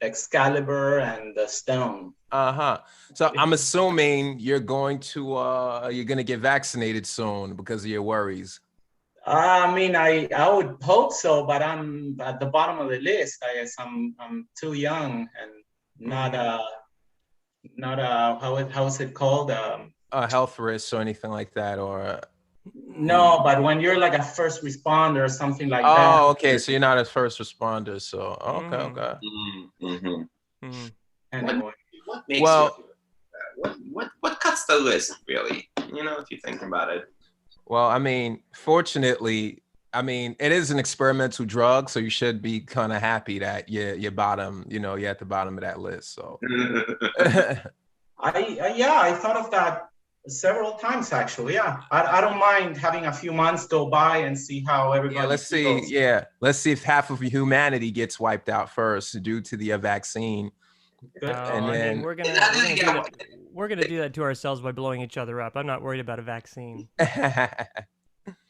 Excalibur and the stone. Uh-huh. So I'm assuming you're gonna get vaccinated soon because of your worries. I mean, I would hope so, but I'm at the bottom of the list. I guess I'm too young and not Mm, not how is it called? a health risk or anything like that, or No, but when you're like a first responder or something like that. oh, okay. So you're not a first responder. So okay, Mm, okay. Mm-hmm. mm. What Anyway, what makes you Well, what cuts the list really? You know, if you think about it. well, I mean, fortunately, I mean, it is an experimental drug, so you should be kind of happy that you're bottom, you're at the bottom of that list. So yeah, I thought of that several times actually. Yeah, I don't mind having a few months go by and see how yeah, everybody let's see. feels. Yeah, let's see if half of humanity gets wiped out first due to the vaccine, Good. Oh, and I mean, then And that is, yeah, we're gonna do that to ourselves by blowing each other up. I'm not worried about a vaccine. I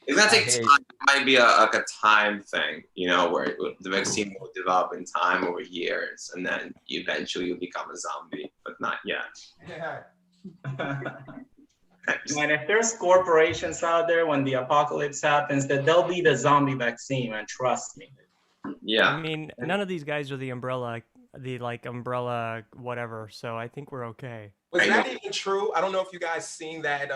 it's gonna take hate. time. It might be like a time thing, you know, where the vaccine will develop in time over years, and then eventually you'll become a zombie, but not yet. And if there's corporations out there when the apocalypse happens, that they'll be the zombie vaccine, and trust me. I Yeah. mean, none of these guys are the like umbrella whatever. So I think we're okay. Was I know. that even true? I don't know if you guys seen that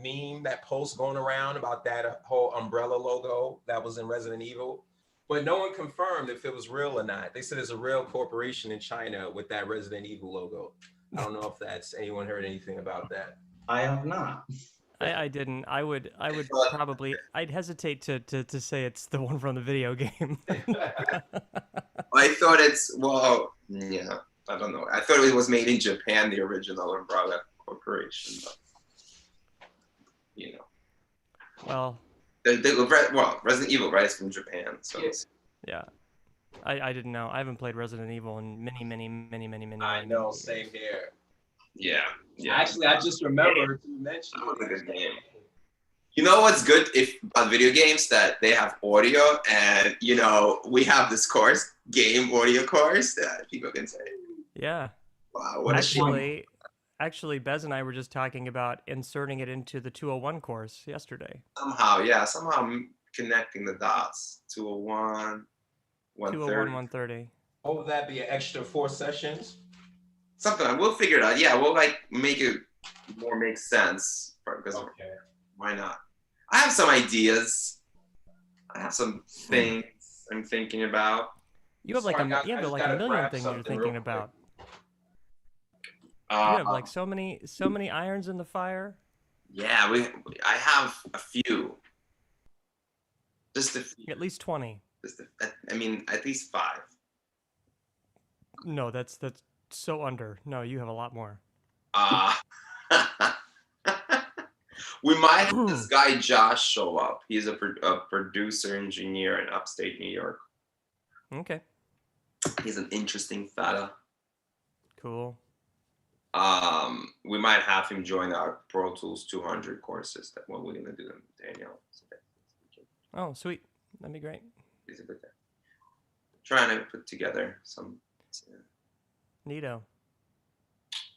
meme, that post going around about that whole umbrella logo that was in Resident Evil, but no one confirmed if it was real or not. They said there's a real corporation in China with that Resident Evil logo. I don't know if that's anyone heard anything about that. I have not. I didn't. I would probably I'd hesitate to say it's the one from the video game. I thought yeah, I don't know. I thought it was made in Japan, the original Umbrella Corporation, but you know, Well, Resident Evil, right? It's from Japan, so Yes. yeah. I didn't know. I haven't played Resident Evil in many I know, years. same here. yeah, yeah. Actually, I just remembered you mentioned That was a good game. You know what's good if about video games that they have audio, and you know we have this course, game audio course that people can say, Yeah. "Wow, what a shame!" Actually, Bez and I were just talking about inserting it into the 201 course yesterday. Somehow I'm connecting the dots. 201, 201 130, 130. What would that be? An extra 4 sessions? something. We'll figure it out. Yeah, we'll like make it more make sense because Okay. why not? I have some ideas. I have some things I'm thinking about. You have like Sorry, guys, you I have just like a gotta million grab things you're something thinking real quick. about. You have Uh, like so many irons in the fire. yeah, I have a few. Just a few. At least 20. I mean, at least 5. No, that's so under. No, you have a lot more. Uh, we might have this guy Josh show up. He's a producer engineer in upstate New York. Okay. He's an interesting fella. Cool. We might have him join our Pro Tools 200 courses. That what we're gonna do, Daniel. Oh, sweet. That'd be great. He's a good guy. Trying to put together some. Neato.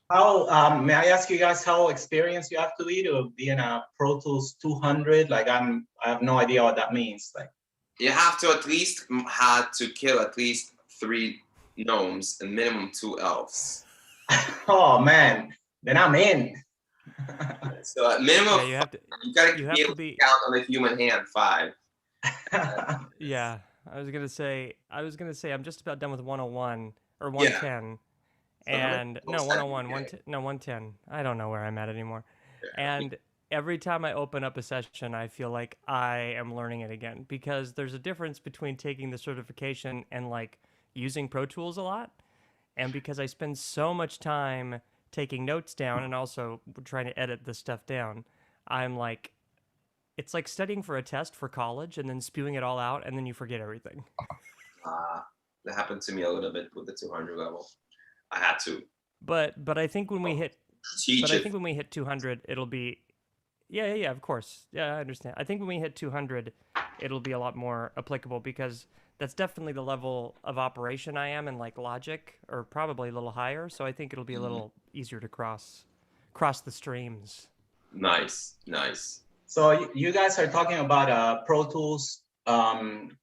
How may I ask you guys how experienced you have to be in a Pro Tools 200? Like I have no idea what that means. Like You have to at least had to kill at least 3 gnomes and minimum 2 elves. oh man, then I'm in. So at minimum, Yeah, you have to. you gotta You be have able to to be. count on the human hand 5. Yeah, I was gonna say. I'm just about done with 101 or 110, and no 101, 110. I don't know where I'm at anymore. And every time I open up a session, I feel like I am learning it again because there's a difference between taking the certification and like using Pro Tools a lot, and because I spend so much time taking notes down and also trying to edit the stuff down, I'm like, it's like studying for a test for college and then spewing it all out and then you forget everything. That happened to me a little bit with the 200 level. I had to But I think when we hit teach but I it. think when we hit 200 it'll be yeah, of course. Yeah, I understand. I think when we hit 200 it'll be a lot more applicable because that's definitely the level of operation I am in like logic, or probably a little higher. So I think it'll be a little easier to cross the streams. Nice, nice. So you guys are talking about a Pro Tools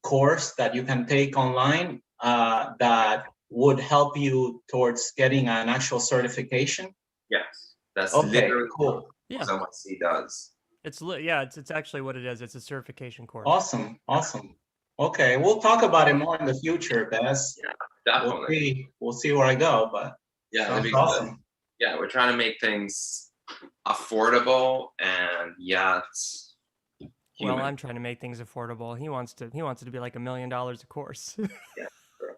course that you can take online that would help you towards getting an actual certification? Yes, that's Okay, literally cool. Yeah. what MSc does. It's actually what it is. It's a certification course. Awesome, awesome. Okay, we'll talk about it more in the future, Bess. Yeah, definitely. We'll see where I go, but Yeah, that'd sounds be awesome. good. Yeah, we're trying to make things affordable and yet human. Well, I'm trying to make things affordable. He wants it to be like $1 million a course. Yeah, true.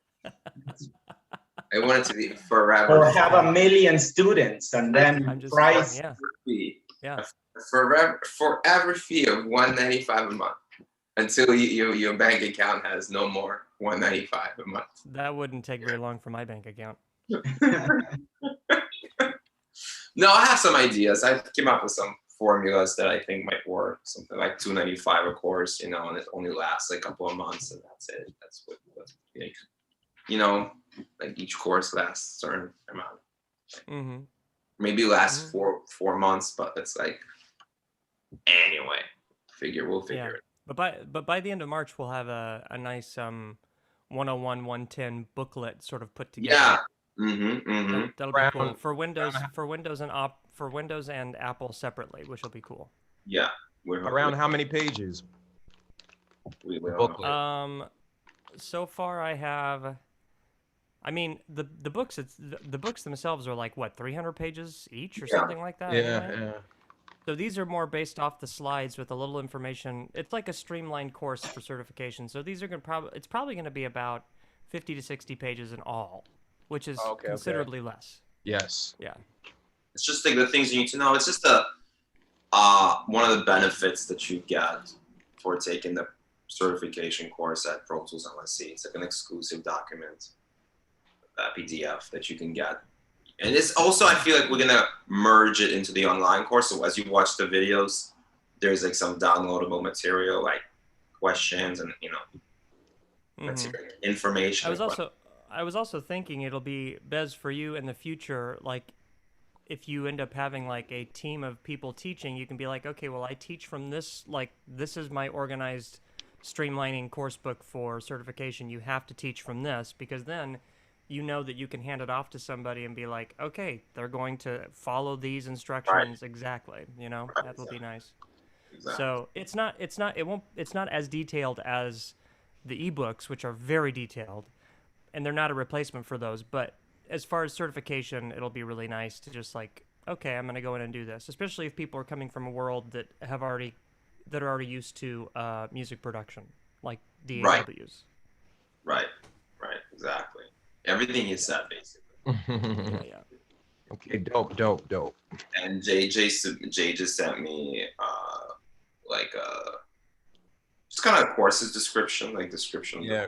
I want it to be forever. Or have 1 million students and then I'm just price. yeah. Fee. Yeah. Forever fee of $195 a month until your bank account has no more $195 a month. That wouldn't take very long for my bank account. No, I have some ideas. I came up with some formulas that I think might work. Something like $295 a course, and it only lasts like a couple of months, and that's it. That's what like each course lasts a certain amount. Mm-hmm. Maybe lasts 4 months, but it's like anyway. We'll figure it. But by the end of March, we'll have a nice 101 110 booklet sort of put together. Yeah. Mm-hmm. That'll be cool for Windows and Apple separately, which will be cool. Yeah. Around how many pages? Booklet. So far I have. I mean, the books. The books themselves are like what 300 pages each or something like that. Yeah, anyway? yeah. So these are more based off the slides with a little information. It's like a streamlined course for certification. So these are it's probably going to be about 50 to 60 pages in all, which is considerably less. Yes. Yeah. It's just like the things you need to know. It's just one of the benefits that you get for taking the certification course at Pro Tools MSc. It's like an exclusive document, PDF that you can get. And it's also, I feel like we're gonna merge it into the online course. So as you watch the videos, there's like some downloadable material, like questions and material, information. I was also thinking it'll be Bez for you in the future, like if you end up having like a team of people teaching, you can be like, okay, well I teach from this, like this is my organized streamlining course book for certification. You have to teach from this, because then you know that you can hand it off to somebody and be like, okay, they're going to follow these instructions exactly. That will be nice. Exactly. So it's not as detailed as the ebooks, which are very detailed, and they're not a replacement for those. But as far as certification, it'll be really nice to just like, okay, I'm going to go in and do this, especially if people are coming from a world that are already used to music production, like DAWs. Right. Exactly. Everything you said, basically. Yeah. Okay, dope. And Jay just sent me just kind of courses description, like description. Yeah.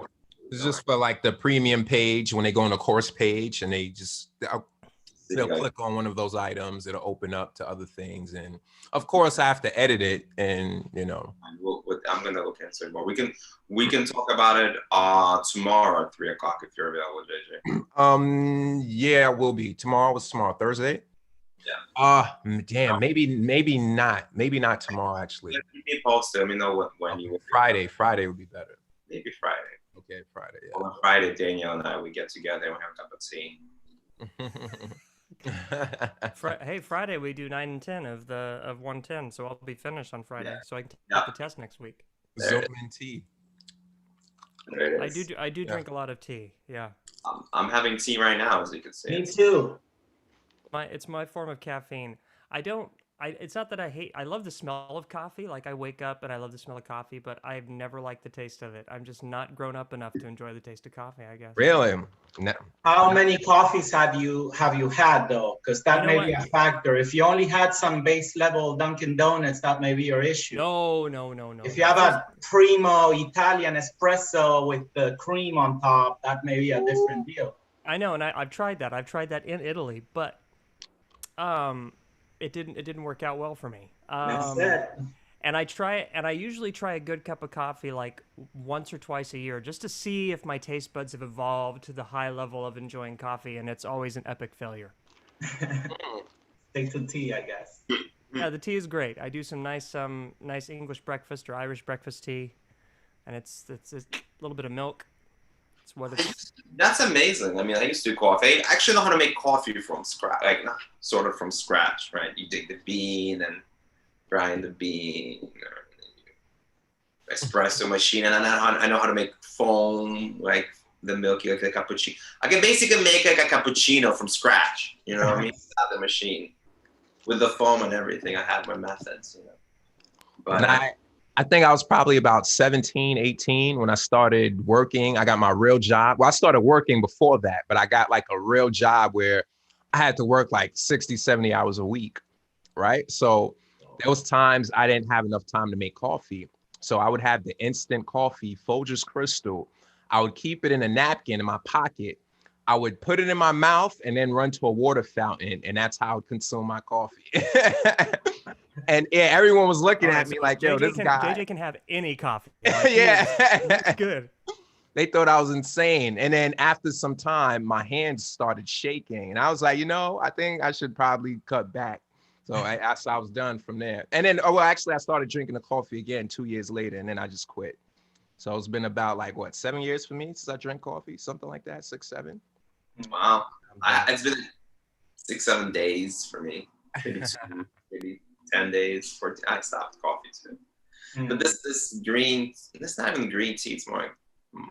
It's just for like the premium page when they go on the course page and they'll click on one of those items, it'll open up to other things. And of course I have to edit it, and I'm gonna look into it more. We can talk about it tomorrow at 3:00 if you're available, JJ. Yeah, we'll be. What's tomorrow? Thursday? Yeah. Damn, maybe not tomorrow actually. Yeah, keep me posted. Let me know when you Friday would be better. Maybe Friday. Okay, Friday. Yeah. Well, on Friday, Danielle and I, we get together and we have a cup of tea. Hey, Friday we do 9 and 10 of 110, so I'll be finished on Friday, so I can take the test next week. Zoom and tea. There it is. I do drink a lot of tea. Yeah. I'm having tea right now, as you can see. Me too. It's my form of caffeine. It's not that I love the smell of coffee. Like I wake up and I love the smell of coffee, but I've never liked the taste of it. I'm just not grown up enough to enjoy the taste of coffee, I guess. Really? No. How many coffees have you had though? Because that may be a factor. If you only had some base level Dunkin' Donuts, that may be your issue. No. If you have a primo Italian espresso with the cream on top, that may be a different deal. I know, and I've tried that. I've tried that in Italy, but it didn't work out well for me. That's it. And I usually try a good cup of coffee like once or twice a year just to see if my taste buds have evolved to the high level of enjoying coffee, and it's always an epic failure. Take some tea, I guess. Yeah, the tea is great. I do some nice English breakfast or Irish breakfast tea, and it's a little bit of milk. It's what it's. That's amazing. I mean, I used to do coffee. I actually know how to make coffee from scratch, like not sort of from scratch, right? You dig the bean and grind the bean, espresso machine, and I know how to make foam, like the milky, like a cappuccino. I can basically make like a cappuccino from scratch. You know what I mean? Without the machine, with the foam and everything. I have my methods, you know. But I think I was probably about 17, 18 when I started working. I got my real job. Well, I started working before that, but I got like a real job where I had to work like 60, 70 hours a week, right? So there was times I didn't have enough time to make coffee. So I would have the instant coffee, Folgers Crystal. I would keep it in a napkin in my pocket. I would put it in my mouth and then run to a water fountain, and that's how I would consume my coffee. And yeah, everyone was looking at me like, yo, this guy. JJ can have any coffee. Like, yeah. It's good. They thought I was insane. And then after some time, my hands started shaking. And I was like, I think I should probably cut back. So I was done from there. And then, actually, I started drinking the coffee again 2 years later, and then I just quit. So it's been about 7 years for me since I drank coffee, something like that, 6, 7. Wow. It's been 6, 7 days for me. Maybe 10 days. 14. I stopped coffee too. But this green, it's not even green tea. It's more like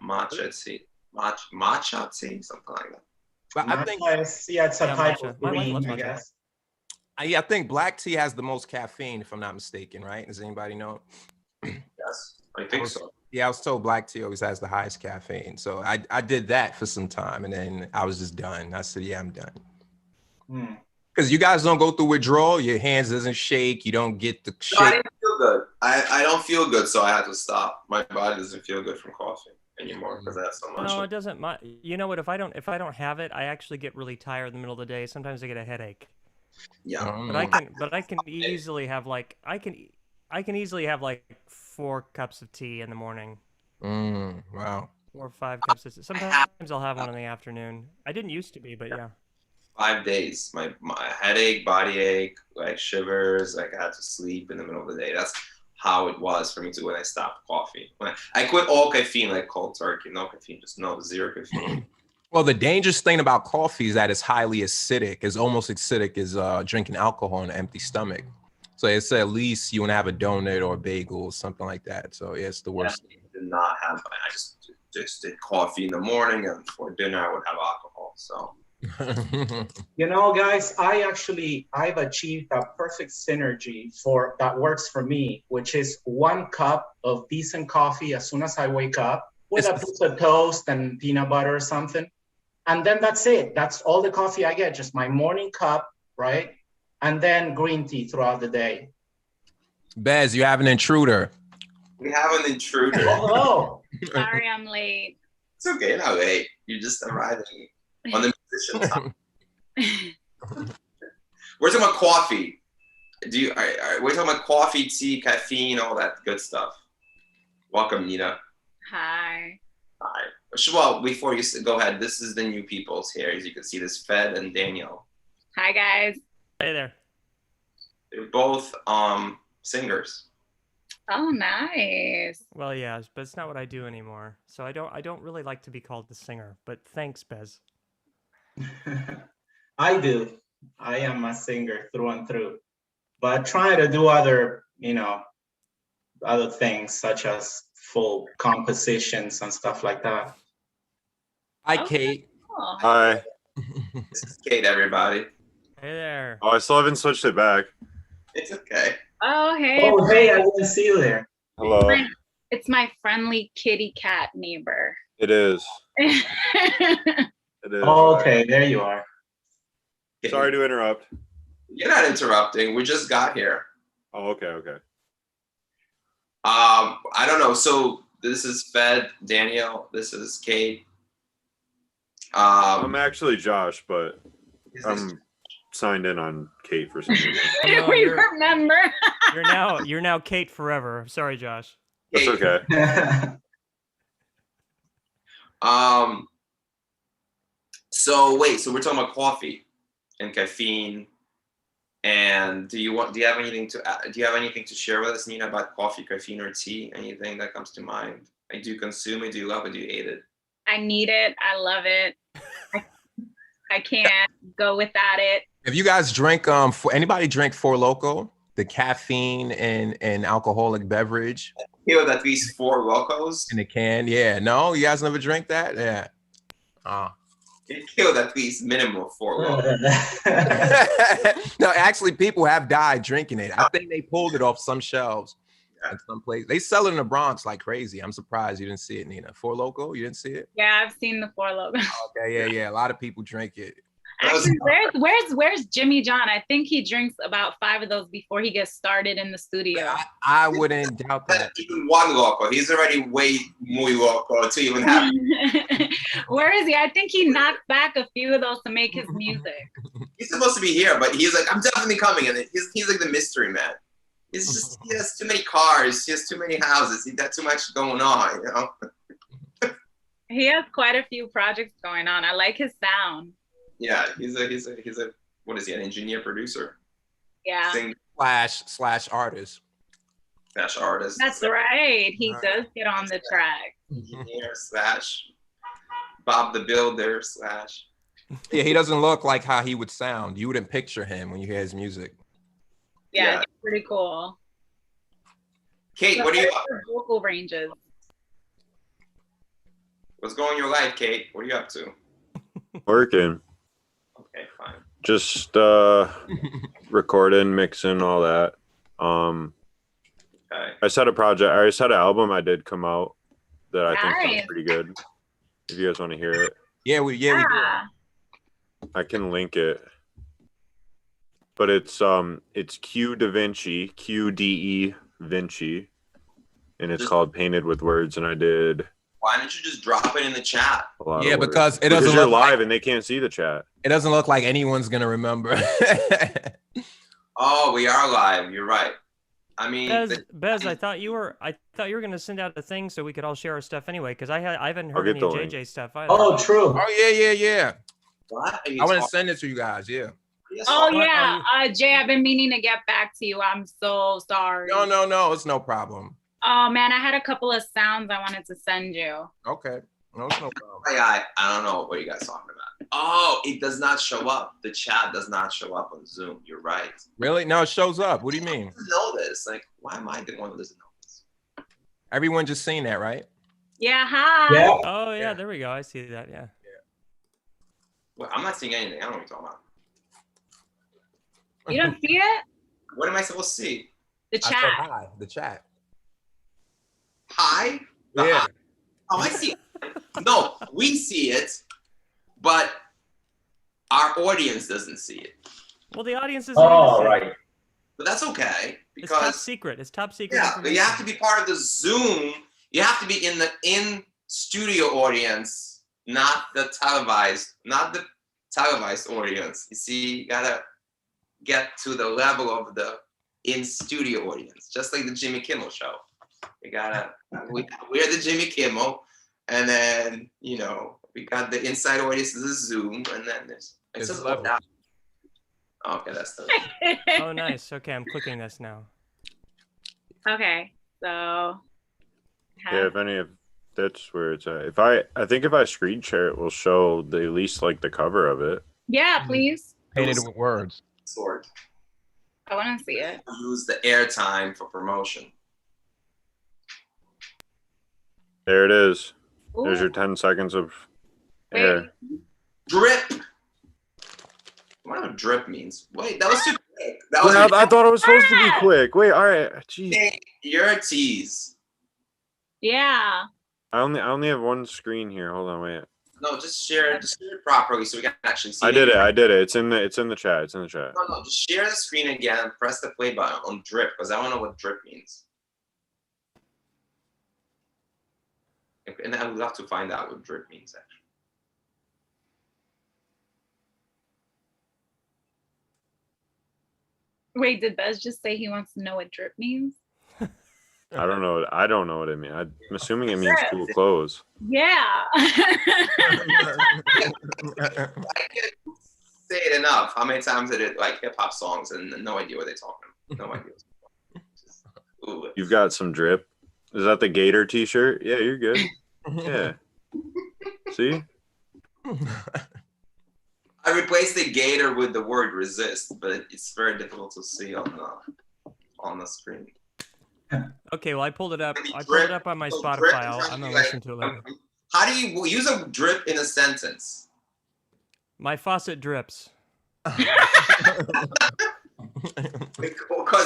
matcha tea. Matcha tea, something like that. But I think, it's a type of My wife green, loves I matcha. guess. I think black tea has the most caffeine, if I'm not mistaken, right? Does anybody know? Yes, I think so. Yeah, I was told black tea always has the highest caffeine. So I did that for some time, and then I was just done. I said, yeah, I'm done. Because you guys don't go through withdrawal, your hands doesn't shake, you don't get the shake. No, I didn't feel good. I don't feel good, so I had to stop. My body doesn't feel good from coffee anymore because I have so much. No, it doesn't. You know what? If I don't have it, I actually get really tired in the middle of the day. Sometimes I get a headache. Yeah. But I can easily have I can easily have 4 cups of tea in the morning. Wow. 4 or 5 cups of tea. Sometimes I'll have one in the afternoon. I didn't used to be, but yeah. 5 days. My headache, body ache, shivers, I had to sleep in the middle of the day. That's how it was for me too when I stopped coffee. When I quit all caffeine, like cold turkey, no caffeine, just zero caffeine. Well, the dangerous thing about coffee is that it's highly acidic. It's almost acidic as drinking alcohol on an empty stomach. So it's at least you want to have a donut or a bagel or something like that. So yeah, it's the worst. I did not have. I just did coffee in the morning, and for dinner I would have alcohol. So. Guys, I've achieved a perfect synergy that works for me, which is 1 cup of decent coffee as soon as I wake up with a piece of toast and peanut butter or something. And then that's it. That's all the coffee I get, just my morning cup, right? And then green tea throughout the day. Bez, you have an intruder. We have an intruder. Oh, Sorry, I'm late. It's okay, you're not late. You're just arriving on the musician time. We're talking about coffee. We're talking about coffee, tea, caffeine, all that good stuff. Welcome, Nina. Hi. Hi. Well, before you go ahead, this is the new peoples here. As you can see, this Fed and Daniel. Hi, guys. Hey there. They're both singers. Oh, nice. Well, yeah, but it's not what I do anymore. So I don't really like to be called the singer. But thanks, Bez. I do. I am a singer through and through, but try to do other things such as full compositions and stuff like that. Hi, Kate. Cool. Hi. This is Kate, everybody. Hey there. Oh, I still haven't switched it back. It's okay. Oh, hey. Oh, hey, I didn't see you there. Hello. It's my friendly kitty cat neighbor. It is. It is. Oh, okay, there you are. Sorry to interrupt. You're not interrupting. We just got here. Oh, okay. I don't know. So this is Fed, Daniel. This is Kate. I'm actually Josh, but signed in on Kate for some reason. Oh, no, we remember. you're now Kate forever. Sorry, Josh. That's okay. So wait, so we're talking about coffee and caffeine, and do you have anything to share with us, Nina, about coffee, caffeine, or tea? Anything that comes to mind? Like, do you consume it? Do you love it? Do you hate it? I need it. I love it. I can't go without it. If you guys drink, anybody drink Four Loko, the caffeine and alcoholic beverage? Killed at least 4 Locos. In a can, yeah. No, you guys never drink that? Yeah. It killed at least minimum of 4 Locos. No, actually, people have died drinking it. I think they pulled it off some shelves at some place. They sell it in the Bronx like crazy. I'm surprised you didn't see it, Nina. Four Loko, you didn't see it? Yeah, I've seen the Four Loko. Okay, yeah. A lot of people drink it. Actually, where's Jimmy John? I think he drinks about 5 of those before he gets started in the studio. I wouldn't doubt that. Even 1 Loco. He's already way muy loco to even have. Where is he? I think he knocked back a few of those to make his music. He's supposed to be here, but he's like, I'm definitely coming. And he's like the mystery man. He has too many cars. He has too many houses. He got too much going on, you know? He has quite a few projects going on. I like his sound. Yeah, he's a what is he, an engineer producer? Yeah. Slash artist. Slash artist. That's right. He does get on the track. Engineer slash Bob the Builder slash. Yeah, he doesn't look like how he would sound. You wouldn't picture him when you hear his music. Yeah, it's pretty cool. Kate, So what are you up? Vocal ranges. What's going on in your life, Kate? What are you up to? Working. Okay, fine. Just recording, mixing, all that. Okay. I just had an album I did come out that I think Nice. sounds pretty good. If you guys want to hear it. Yeah, we do. I can link it. But it's Q Da Vinci, QDE Vinci, and it's called Painted with Words. And I did. Why don't you just drop it in the chat? Yeah, because it doesn't you're look live like, and they can't see the chat. It doesn't look like anyone's gonna remember. Oh, we are live. You're right. I mean, Bez, I thought you were gonna send out a thing so we could all share our stuff anyway, because I haven't heard any JJ stuff either. Oh, true. Oh yeah. what? I want to send it to you guys. Yeah. Oh yeah, Jay, I've been meaning to get back to you. I'm so sorry. No, it's no problem. Oh man, I had a couple of sounds I wanted to send you. Okay. No, it's no problem. I don't know what you guys talking about. Oh, it does not show up. The chat does not show up on Zoom. You're right. Really? No, it shows up. What do you mean? I didn't know this. Like, why am I the one that doesn't know this? Everyone just seen that, right? Yeah, hi. Yeah. Oh yeah, there we go. I see that. Yeah. Well, I'm not seeing anything. I don't know what you're talking about. You don't see it? What am I supposed to see? The I said chat. hi. The chat. Hi? The Yeah. hi? Oh, I see it. No, we see it, but our audience doesn't see it. Well, the audience is. Oh, right. But that's okay It's top because secret. It's top secret. yeah, but you have to be part of the Zoom. You have to be in the in-studio audience, not the televised audience. You see, you gotta get to the level of the in-studio audience, just like the Jimmy Kimmel show. We're the Jimmy Kimmel, and then we got the inside audience of the Zoom, and then there's level. Okay, that's the. Oh, nice. Okay, I'm clicking this now. Okay, so. Yeah, if any of that's where it's at. I think if I screen share it, will show at least like the cover of it. Yeah, please. Painted with words. Sword. I want to see it. Use the airtime for promotion. There it is. Ooh. There's your 10 seconds of Wait. air. Drip. I wonder what drip means. Wait, that was too quick. I thought it was supposed to be quick. Wait, all right. Jeez. Hey, you're a tease. Yeah. I only have one screen here. Hold on, wait. No, just share it properly so we can actually see. I did it. It's in the chat. It's in the chat. No, just share the screen again. Press the play button on drip because I want to know what drip means. And I would love to find out what drip means actually. Wait, did Bez just say he wants to know what drip means? I don't know. I don't know what it means. I'm assuming it means cool clothes. Yeah. I can't say it enough. How many times did it like hip hop songs and no idea what they're talking about? No idea. Ooh. You've got some drip. Is that the Gator t-shirt? Yeah, you're good. Yeah. See? I replaced the gator with the word resist, but it's very difficult to see on the screen. Okay, well I pulled it up. Maybe I drip. pulled it up on my So Spotify. drip is I'm gonna actually listen to it later. How do you use a drip in a sentence? My faucet drips. Because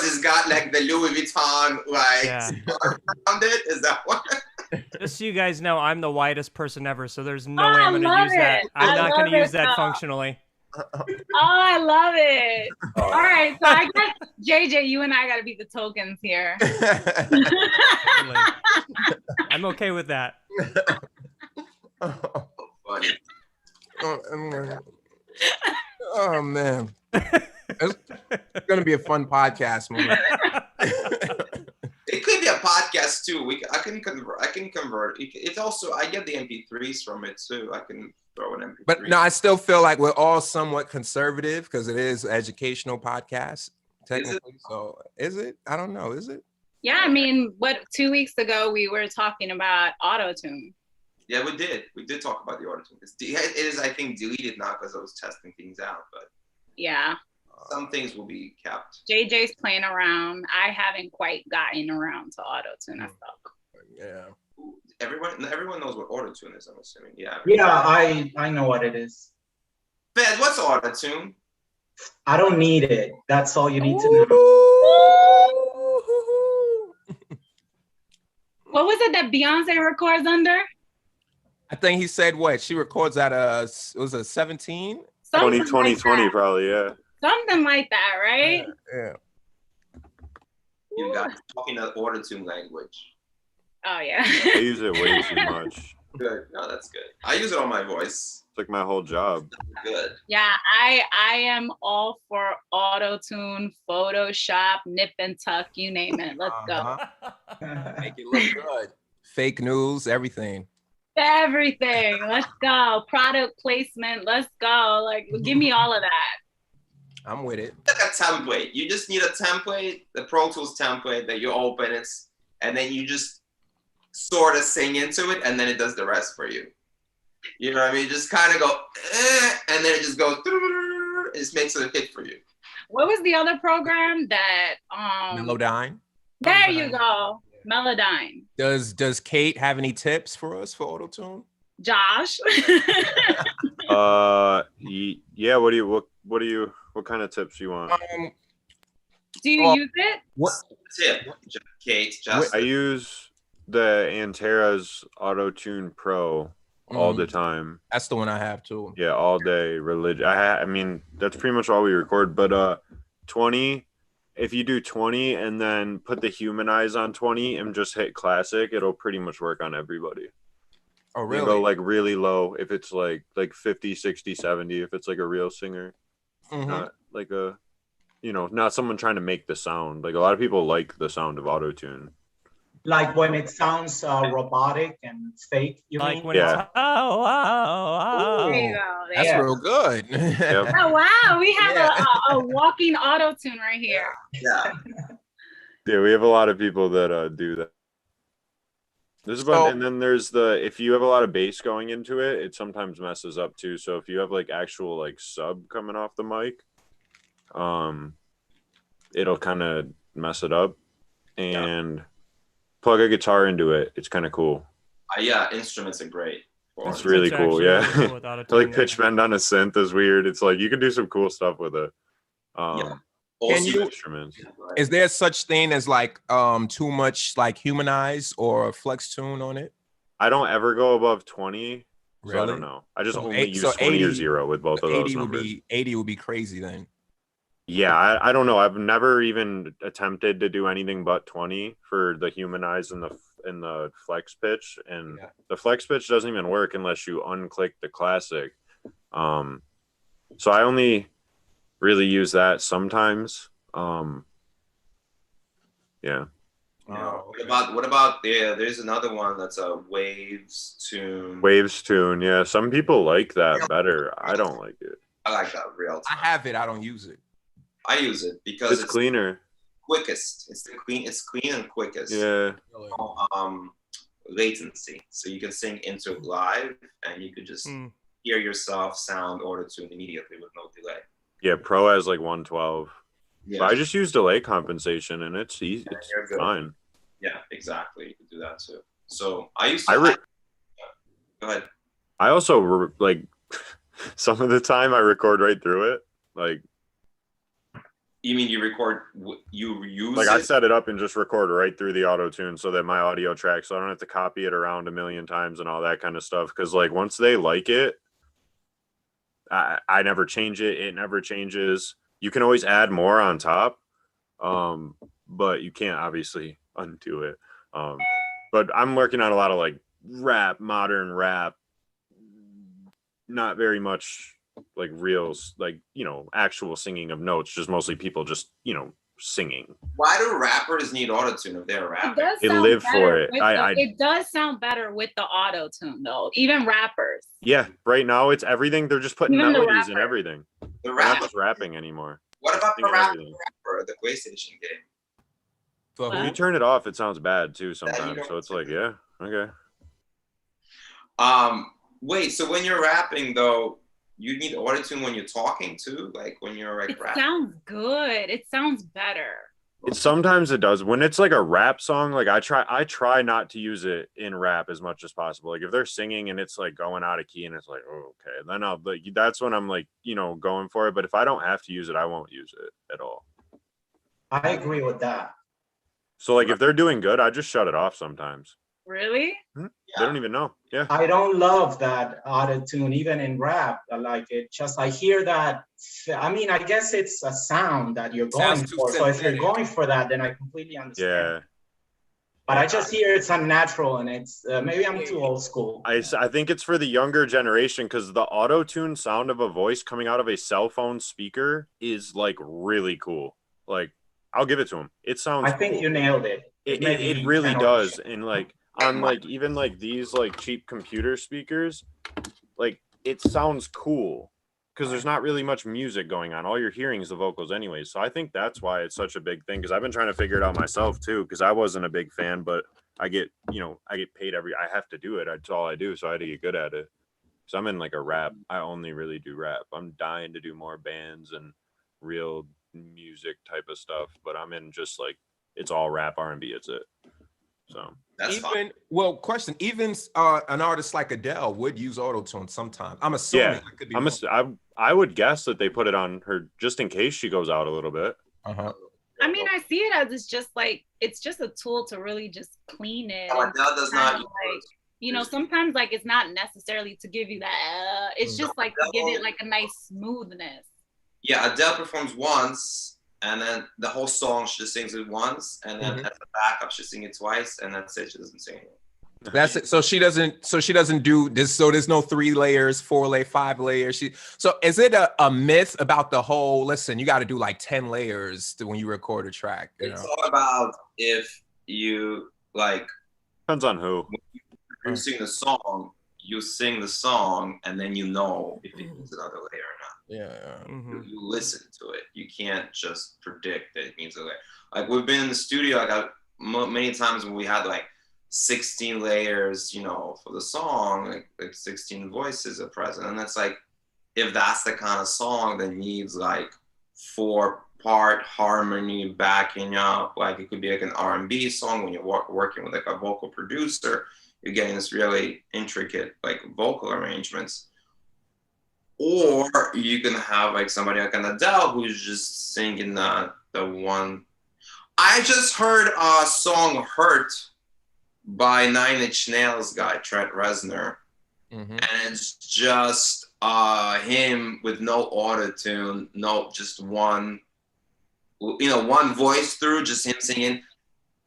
it's got like the Louis Vuitton Yeah. around it. Is that what? Just so you guys know, I'm the whitest person ever, so there's no Oh, way I I'm gonna love use that. it. I'm I not love gonna use it, that though. functionally. Oh, I love it. All right, so I guess JJ, you and I got to be the tokens here. Totally. I'm okay with that. Oh, funny. Oh man, it's gonna be a fun podcast, man. It could be a podcast too. I can convert. It's also I get the MP3s from it too. I can throw an MP3. But no, I still feel like we're all somewhat conservative because it is an educational podcast, technically. So is it? I don't know. Is it? Yeah, I mean, 2 weeks ago we were talking about auto-tune. Yeah, we did. We did talk about the auto-tune. It is, I think, deleted now because I was testing things out. But Yeah, some things will be kept. JJ's playing around. I haven't quite gotten around to auto-tune and stuff. Yeah. Everyone knows what auto-tune is, I'm assuming. Yeah. Yeah, I know what it is. Fed, what's auto-tune? I don't need it. That's all you need to know. What was it that Beyonce records under? I think he said what? She records at was it 17? 2020 probably, yeah. Something like that, right? Yeah. You got talking the auto-tune language. Oh yeah. I use it way too much. Good. No, that's good. I use it on my voice. It's like my whole job. Good. Yeah, I am all for auto-tune, Photoshop, nip and tuck, you name it. Let's go. Make it look good. Fake news, everything. Everything. Let's go. Product placement. Let's go. Like, give me all of that. I'm with it. Like a template. You just need a template, the Pro Tools template that you open it, and then you just sort of sing into it, and then it does the rest for you. You know what I mean? Just kind of go, and then it just goes, it just makes it a hit for you. What was the other program that Melodyne. There you go. Melodyne. Does Kate have any tips for us for auto-tune? Josh. Yeah, what kind of tips do you want? Do you use it? What tip, Kate? I use the Antera's Auto-Tune Pro all the time. That's the one I have too. Yeah, all day. I mean, that's pretty much all we record. But 20, if you do 20 and then put the Humanize on 20 and just hit classic, it'll pretty much work on everybody. Oh, You really? go like really low if it's like 50, 60, 70 if it's like a real singer. Not like not someone trying to make the sound. Like a lot of people like the sound of auto-tune. Like when it sounds robotic and fake, you Like mean? when it's There you go. That's Yeah. real good. Yep. Oh wow, we have a walking auto-tune right here. Yeah. Yeah, we have a lot of people that do that. There's a bunch, and then there's if you have a lot of bass going into it, it sometimes messes up too. So if you have like actual like sub coming off the mic, it'll kind of mess it up. And plug a guitar into it. It's kind of cool. Yeah, instruments are great. It's really cool. actually Yeah. really cool with auto-tune, Like yeah. pitch bend on a synth is weird. It's like you can do some cool stuff with it. Can you- Instruments. Is there such thing as like too much like humanize or flex tune on it? I don't ever go above 20. So I Really? don't know. I just So only eight- use so 20 or 80 0 with both of those 80 would numbers. be 80 would be crazy then. Yeah, I don't know. I've never even attempted to do anything but 20 for the humanize and the flex pitch, and the flex pitch doesn't even work unless you unclick the classic. So I only really use that sometimes. Yeah. What about there's another one that's a Waves tune. Waves tune, yeah. Some people like that better. I don't like it. I like that real time. I have it. I don't use it. I use it because it's cleaner. Quickest. It's clean and quickest. Yeah. Latency. So you can sing into it live and you could just hear yourself sound auto-tune immediately with no delay. Yeah, Pro has like 112. Yeah. But I just use delay compensation and it's easy. It's fine. Yeah, exactly. You can do that too. So I used to go ahead. I also like some of the time I record right through it. Like, you mean you record, you use like I set it up and just record right through the auto tune so that my audio tracks, so I don't have to copy it around a million times and all that kind of stuff. Because like once they like it, I never change it. It never changes. You can always add more on top, but you can't obviously undo it. But I'm working on a lot of like rap, modern rap, not very much like reels, like, you know, actual singing of notes, just mostly people just, you know, singing. Why do rappers need autotune if they're rapping? They live for it. It does sound better with the auto-tune though, even rappers. Yeah, right now it's everything. They're just putting melodies in everything. They're not just rapping anymore. What about the rapper, the PlayStation game? So when you turn it off, it sounds bad too sometimes. So it's like, yeah, okay. Wait, so when you're rapping though, you need autotune when you're talking too, like when you're like rapping. It sounds good. It sounds better. Sometimes it does. When it's like a rap song, like I try not to use it in rap as much as possible. Like if they're singing and it's like going out of key and it's like, oh, okay, then I'll like, that's when I'm like, you know, going for it. But if I don't have to use it, I won't use it at all. I agree with that. So like if they're doing good, I just shut it off sometimes. Really? Yeah. They don't even know. Yeah. I don't love that auto-tune, even in rap. Like it just, I hear that. I mean, I guess it's a sound that you're going for. So if you're going for that, then I completely understand. Yeah. But I just hear it's unnatural and it's, maybe I'm too old school. I think it's for the younger generation because the auto-tune sound of a voice coming out of a cell phone speaker is like really cool. Like, I'll give it to him. It sounds I think cool. You nailed it. It really does. And like, on like even like these like cheap computer speakers, like it sounds cool because there's not really much music going on. All you're hearing is the vocals anyways. So I think that's why it's such a big thing, because I've been trying to figure it out myself too, because I wasn't a big fan, but I get paid I have to do it. That's all I do. So I had to get good at it. So I'm in like a rap. I only really do rap. I'm dying to do more bands and real music type of stuff, but I'm in just like, it's all rap, R&B. It's it. So that's fine. Well, question. Even an artist like Adele would use autotune sometimes. I'm assuming. Yeah, I could be I would guess that they put it on her just in case she goes out a little bit. I mean, I see it as it's just a tool to really just clean it. Adele does not. Like, you know, sometimes like it's not necessarily to give you that. It's just like to give it like a nice smoothness. Yeah, Adele performs once. And then the whole song, she just sings it once, and then at the backup, she sings it twice, and that's it. She doesn't sing it. That's it. So she doesn't do this. So there's no 3 layers, 4 layers, 5 layers. So is it a myth about the whole? Listen, you got to do like 10 layers when you record a track. It's all about if you like. Depends on who. When you sing the song, you sing the song, and then you know if it needs another layer or not. You listen to it. You can't just predict that it needs a layer. Like we've been in the studio like many times when we had like 16 layers, you know, for the song, like 16 voices are present, and that's like, if that's the kind of song that needs like 4-part harmony backing up, like it could be like an R&B song when you're working with like a vocal producer, you're getting this really intricate like vocal arrangements. Or you can have like somebody like an Adele who's just singing the one. I just heard a song "Hurt" by 9 Inch Nails guy Trent Reznor, and it's just him with no auto-tune, just one voice through, just him singing.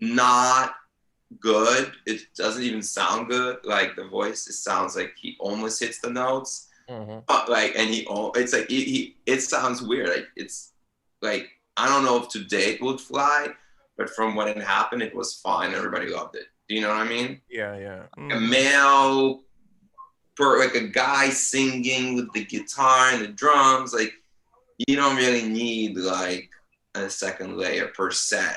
Not good. It doesn't even sound good. Like the voice, it sounds like he almost hits the notes. Like, and it sounds weird. Like it's like, I don't know if today it would fly, but from when it happened, it was fine. Everybody loved it. Do you know what I mean? Yeah. A male, like a guy singing with the guitar and the drums, like you don't really need like a second layer per se.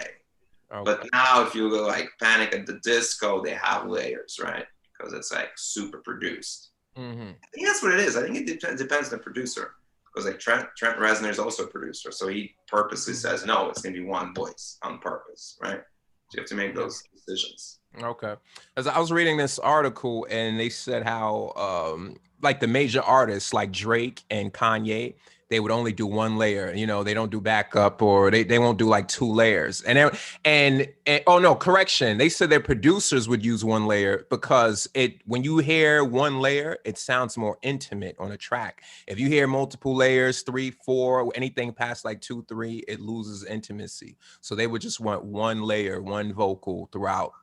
Okay. But now if you go like Panic at the Disco, they have layers, right? Because it's like super produced. I think that's what it is. I think it depends on the producer. Because like Trent Reznor is also a producer, so he purposely says no, it's gonna be one voice on purpose, right? So you have to make those decisions. Okay. As I was reading this article, and they said how like the major artists like Drake and Kanye, they would only do one layer. You know, they don't do backup, or they won't do like 2 layers. And oh no, correction. They said their producers would use one layer because when you hear one layer, it sounds more intimate on a track. If you hear multiple layers, 3, 4, anything past like 2, 3, it loses intimacy. So they would just want one layer, one vocal throughout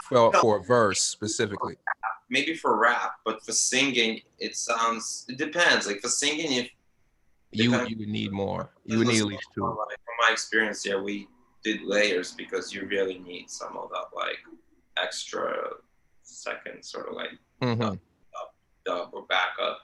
for a verse specifically. Maybe for rap, but for singing, it depends. Like for singing, if you would need more. You would need at least 2. From my experience, yeah, we did layers because you really need some of that like extra second sort of like dub or backup.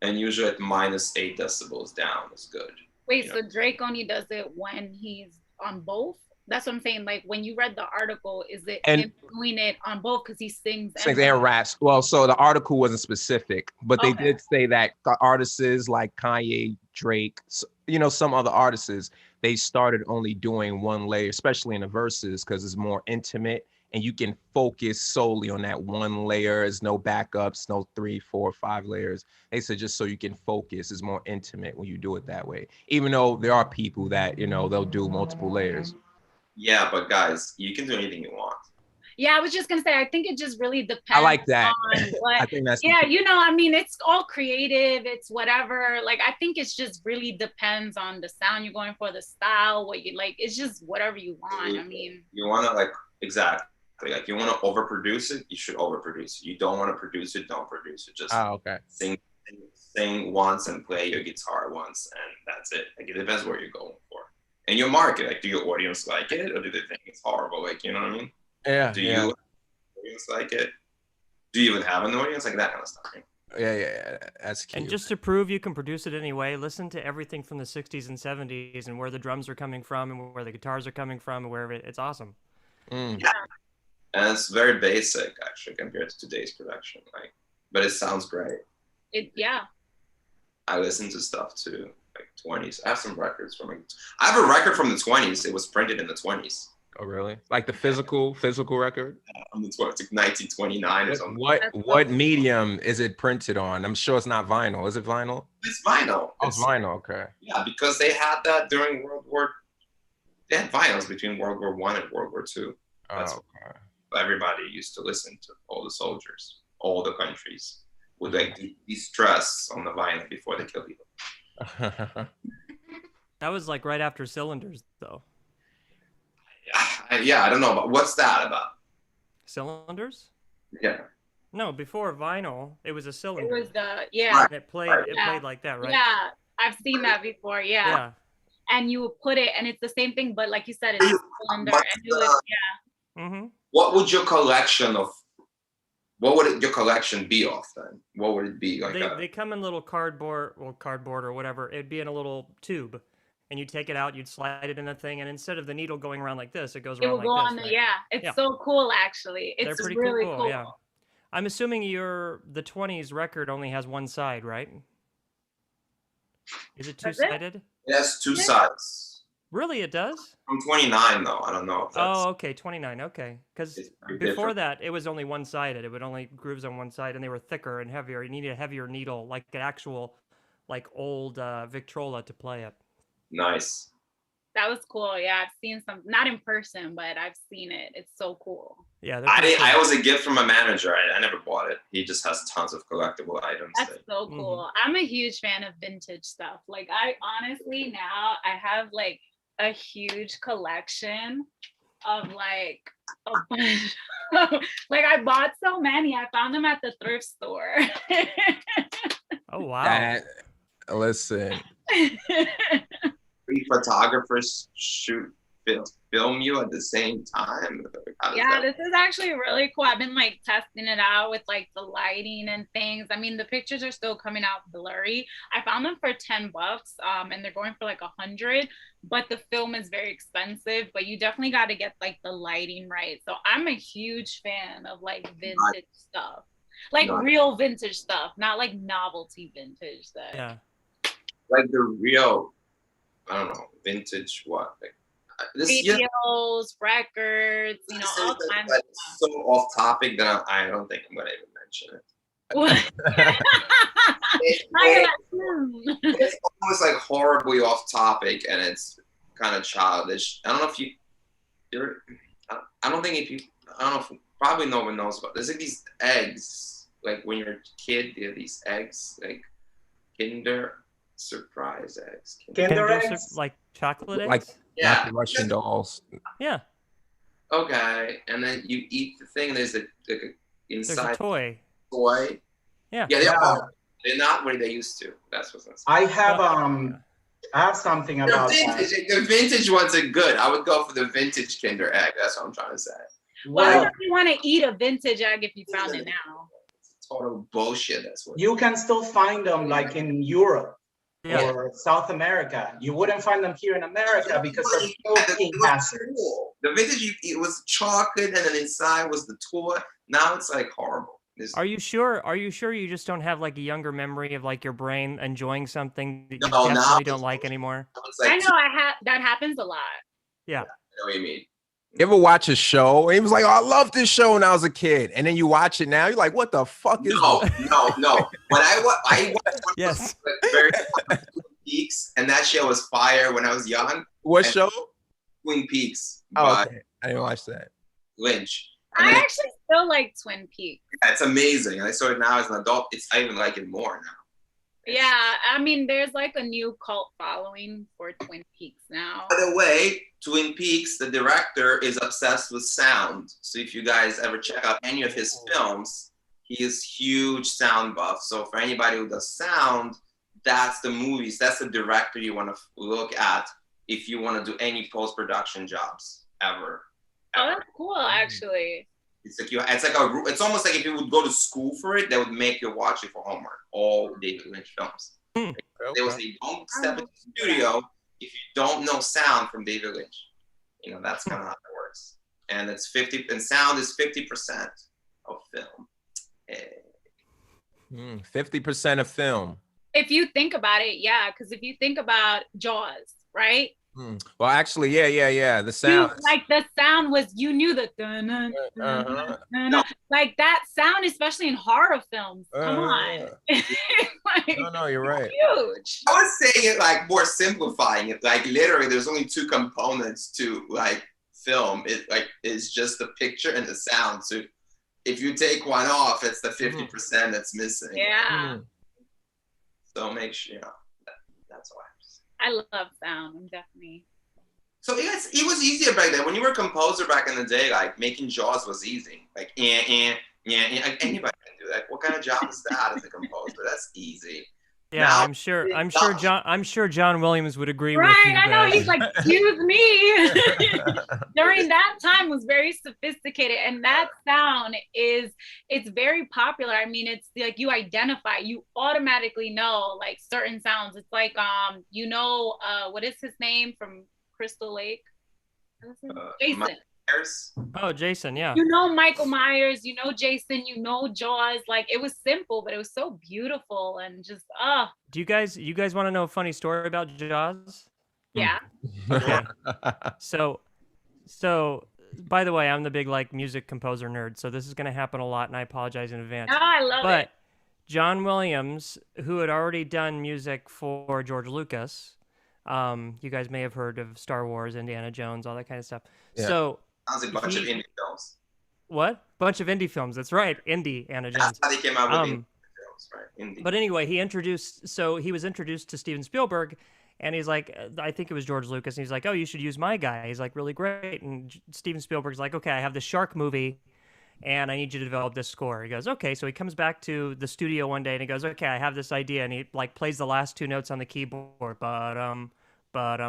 And usually at -8 decibels down is good. Wait, so Drake only does it when he's on both? That's what I'm saying. Like when you read the article, is it him doing it on both because he sings and raps? Well, so the article wasn't specific, but they did say that the artists like Kanye, Drake, you know, some other artists, they started only doing one layer, especially in the verses, because it's more intimate and you can focus solely on that one layer. There's no backups, no 3, 4, 5 layers. They said just so you can focus, it's more intimate when you do it that way. Even though there are people that, you know, they'll do multiple layers. Yeah, but guys, you can do anything you want. Yeah, I was just gonna say, I think it just really depends. I like that. On what, I think that's you know, I mean, it's all creative, it's whatever. Like, I think it's just really depends on the sound you're going for, the style, what you like. It's just whatever you want. I mean, you want to like like you want to overproduce it, you should overproduce it. You don't want to produce it, don't produce it. Just sing once and play your guitar once, and that's it. Like it depends what you're going for. And your market, like, do your audience like it, or do they think it's horrible? Like, you know what I mean? Yeah. Do you audience like it? Do you even have an audience? Like that kind of stuff. Right? Yeah. That's cute. And just to prove you can produce it anyway, listen to everything from the 60s and 70s and where the drums are coming from and where the guitars are coming from and wherever it's awesome. Yeah. And it's very basic actually compared to today's production. Like, but it sounds great. I listen to stuff too. Like 20s. I have some records I have a record from the 20s. It was printed in the 20s. Oh, really? Like the physical record? Yeah, from the 20s, like 1929 or something. What medium is it printed on? I'm sure it's not vinyl. Is it vinyl? It's vinyl. Oh, it's vinyl. Okay. Yeah, because they had that during they had vinyls between World War I and World War II. That's everybody used to listen to, all the soldiers, all the countries, with like these stress on the vinyl before they kill people. That was like right after Cylinders, though. Yeah, I don't know, but what's that about? Cylinders? Yeah. No, before vinyl, it was a cylinder. It was the And it played like that, right? Yeah, I've seen that before. Yeah. And you would put it, and it's the same thing, but like you said, it's a cylinder, and you would, What would your collection your collection be of then? What would it be like? They come in little cardboard or whatever. It'd be in a little tube, and you take it out, you'd slide it in a thing, and instead of the needle going around like this, it goes around like this. Right? It's so cool, actually. It's They're pretty really cool. Yeah. I'm assuming the 20s record only has one side, right? Is it two-sided? It has 2 sides. Really, it does? I'm 29 though. I don't know if that's... Oh, okay, 29. Okay, because before that, it was only one-sided. It would only grooves on one side, and they were thicker and heavier. You needed a heavier needle, like an actual, like old Victrola to play it. Nice. That was cool. Yeah, I've seen some, not in person, but I've seen it. It's so cool. Yeah, I was a gift from a manager. I never bought it. He just has tons of collectible items. That's so cool. I'm a huge fan of vintage stuff. Like I honestly now I have like a huge collection of like a bunch of, like I bought so many. I found them at the thrift store. Oh wow. Listen. three photographers film you at the same time? Yeah, this is actually really cool. I've been like testing it out with like the lighting and things. I mean, the pictures are still coming out blurry. I found them for $10, and they're going for like 100, but the film is very expensive, but you definitely got to get like the lighting right. So I'm a huge fan of like vintage stuff, like real vintage stuff, not like novelty vintage stuff. Yeah. Like the real, I don't know, vintage what? Like, videos, records, you know, all kinds of stuff. So off topic that I don't think I'm gonna even mention it. What? It's almost like horribly off topic, and it's kind of childish. I don't know if I don't know if probably no one knows about. There's like these eggs, like when you're a kid, they have these eggs, like Kinder Surprise eggs. Kinder eggs, like chocolate eggs. Like yeah, Russian dolls. Yeah. Okay, and then you eat the thing. And there's a inside There's a toy. Yeah, Yeah. they're not what they used to. That's what's inside. I have something about that. The vintage ones are good. I would go for the vintage Kinder egg. That's what I'm trying to say. Why don't you want to eat a vintage egg if you found it now? Total bullshit. That's what you can still find them like in Europe or South America. You wouldn't find them here in America because they're protein hazards. The vintage it was chocolate, and then inside was the toy. Now it's like horrible. Are you sure you just don't have like a younger memory of like your brain enjoying something that you definitely don't like anymore? I know that happens a lot. Yeah. I know what you mean. You ever watch a show? And he was like, "Oh, I love this show when I was a kid," and then you watch it now, you're like, "What the fuck is this?" No. When I watched yes, very Twin Peaks, and that show was fire when I was young. What show? Twin Peaks. Oh, okay. I didn't watch that. Lynch. I actually still like Twin Peaks. Yeah, it's amazing. And I saw it now as an adult. I even like it more now. Yeah, I mean, there's like a new cult following for Twin Peaks now. By the way, Twin Peaks, the director is obsessed with sound. So if you guys ever check out any of his films, he is huge sound buff. So for anybody who does sound, that's the movies. That's the director you want to look at if you want to do any post-production jobs ever. Oh, that's cool, actually. It's almost like if you would go to school for it, they would make you watch it for homework. All David Lynch films. Okay. They would say, don't step into the studio if you don't know sound from David Lynch. You know, that's kind of how it works. And it's 50, and sound is 50% of film. 50% of film. If you think about it, yeah, because if you think about Jaws, right? Well, actually, yeah. The sound, like the sound was, you knew the like that sound, especially in horror films. Come on, like, no, you're right. Huge. I was saying it like more simplifying it. Like literally, there's only two components to like film. It like is just the picture and the sound. So if you take one off, it's the 50% that's missing. Yeah. So make sure that's why. I love sound. I'm definitely. So it was easier back then. When you were a composer back in the day, like making Jaws was easy. Like like, anybody can do that. What kind of job is that as a composer? That's easy. Yeah, now, I'm sure John Williams would agree with you. Right, I know. He's like, excuse me. During that time was very sophisticated, and that sound it's very popular. I mean, it's like you automatically know like certain sounds. It's like what is his name from Crystal Lake? Jason. Oh, Jason, yeah. You know Michael Myers, you know Jason, you know Jaws. Like it was simple, but it was so beautiful and just Do you guys want to know a funny story about Jaws? Yeah. Okay. So by the way, I'm the big like music composer nerd, so this is gonna happen a lot, and I apologize in advance. No, I love it. But John Williams, who had already done music for George Lucas, you guys may have heard of Star Wars, Indiana Jones, all that kind of stuff. Yeah. So sounds like a bunch of indie films. What? Bunch of indie films. That's right. Indiana Jones. That's how they came out with indie films, right? Indie. But anyway, he was introduced to Steven Spielberg, and he's like, I think it was George Lucas, and he's like, oh, you should use my guy. He's like, really great. And Steven Spielberg's like, okay, I have the shark movie, and I need you to develop this score. He goes, okay. So he comes back to the studio one day, and he goes, okay, I have this idea. And he like plays the last two notes on the keyboard, but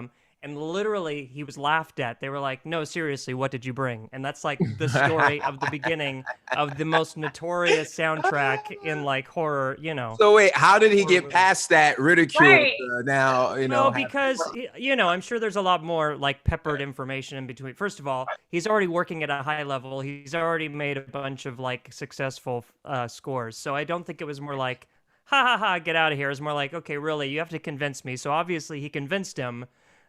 and literally he was laughed at. They were like, "No, seriously, what did you bring?" And that's like the story of the beginning of the most notorious soundtrack in like horror, you know. So wait, how did he get movies. past that ridicule? Right. Now, you know, Well, because you know, I'm sure there's a lot more like peppered information in between. First of all, he's already working at a high level. He's already made a bunch of like successful scores. So I don't think it was more like, ha ha ha, get out of here. It's more like, okay, really, you have to convince me. So obviously, he convinced him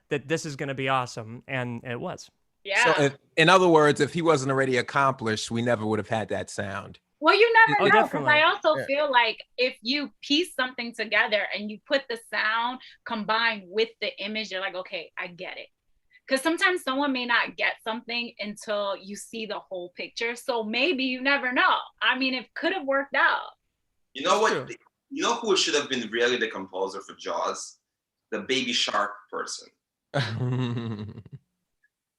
that this is going to be awesome, and it was. Yeah. So in other words, if he wasn't already accomplished, we never would have had that sound. Well, you never Oh, know, because definitely. I also Yeah. feel like if you piece something together and you put the sound combined with the image, you're like, okay, I get it. Because sometimes someone may not get something until you see the whole picture. So maybe you never know. I mean, it could have worked out. You know what? True. You know who should have been really the composer for Jaws? The Baby Shark person.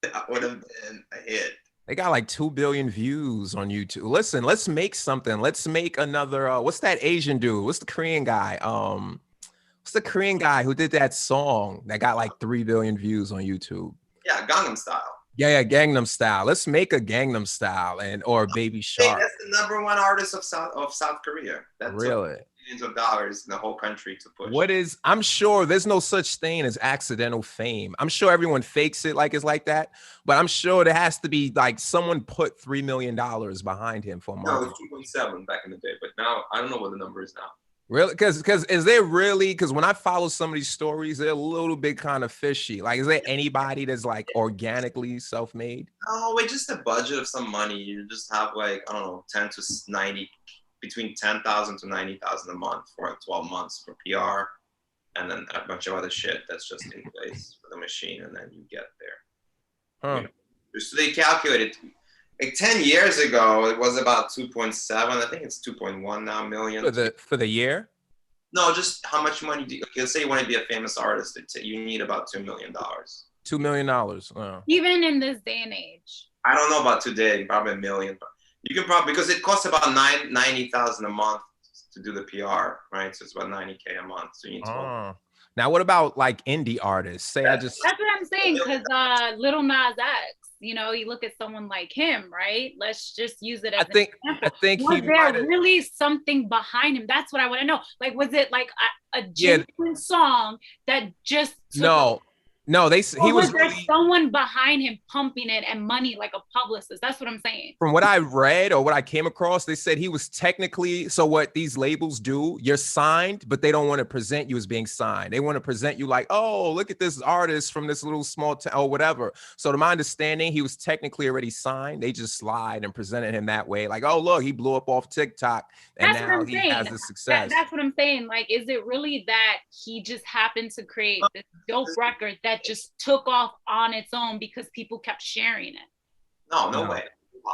That would have been a hit. They got like 2 billion views on YouTube. Listen, let's make something. Let's make another. What's that Asian dude? What's the Korean guy? What's the Korean guy who did that song that got like 3 billion views on YouTube? Yeah, Gangnam Style. Yeah, Gangnam Style. Let's make a Gangnam Style or Baby Hey, Shark. that's the #1 artist of South Korea. That took Really? millions of dollars in the whole country to push. What is? I'm sure there's no such thing as accidental fame. I'm sure everyone fakes it like it's like that, but I'm sure there has to be like someone put $3 million behind him for No, marketing. it was 2.7 back in the day, but now I don't know what the number is now. Really? Because is there really? Because when I follow some of these stories, they're a little bit kind of fishy. Like, is there anybody that's like organically self-made? No, wait, just a budget of some money. You just have like, I don't know, 10 to 90, between 10,000 to 90,000 a month for like 12 months for PR, and then a bunch of other shit that's just in place for the machine, and then you get there. Huh. You know? So they calculated, like 10 years ago, it was about 2.7. I think it's 2.1 now million. For the year? No, just how much money do you, let's say you want to be a famous artist, you need about $2 million. $2 million. Oh. Even in this day and age. I don't know about today, probably a million. But you can probably, because it costs about 90,000 a month to do the PR, right? So it's about 90K a month. So you need 12. Oh. Now, what about like indie artists? Say I just. That's what I'm saying, because Little Nas X, you know, you look at someone like him, right? Let's just use it as I think was he there might have. really something behind him? That's what I want to know. Like, was it like a genuine song that just No, he or was was there really, someone behind him pumping it and money like a publicist? That's what I'm saying. from what I read or what I came across, they said he was technically, so what these labels do, you're signed, but they don't want to present you as being signed. They want to present you like, oh, look at this artist from this little small town or whatever. So to my understanding, he was technically already signed. They just lied and presented him that way. Like, oh, look, he blew up off TikTok and That's now what I'm he saying. has the success. That's what I'm saying. Like, is it really that he just happened to create this dope record that just took off on its own because people kept sharing it? No way.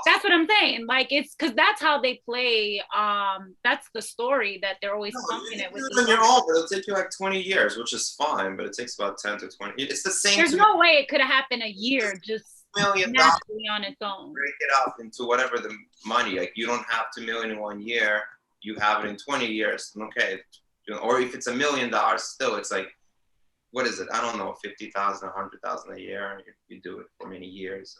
That's what I'm saying. Like, it's because that's how they play. That's the story that they're always pumping it with. On your own, but it'll take you like 20 years, which is fine, but it takes about 10 to 20. It's the same. There's no way it could have happened a year just $2 million naturally on its own. break it up into whatever the money. Like, you don't have 2 million in 1 year. You have it in 20 years. Okay. Or if it's $1 million, still, it's like, what is it? I don't know, 50,000, 100,000 a year. You do it for many years.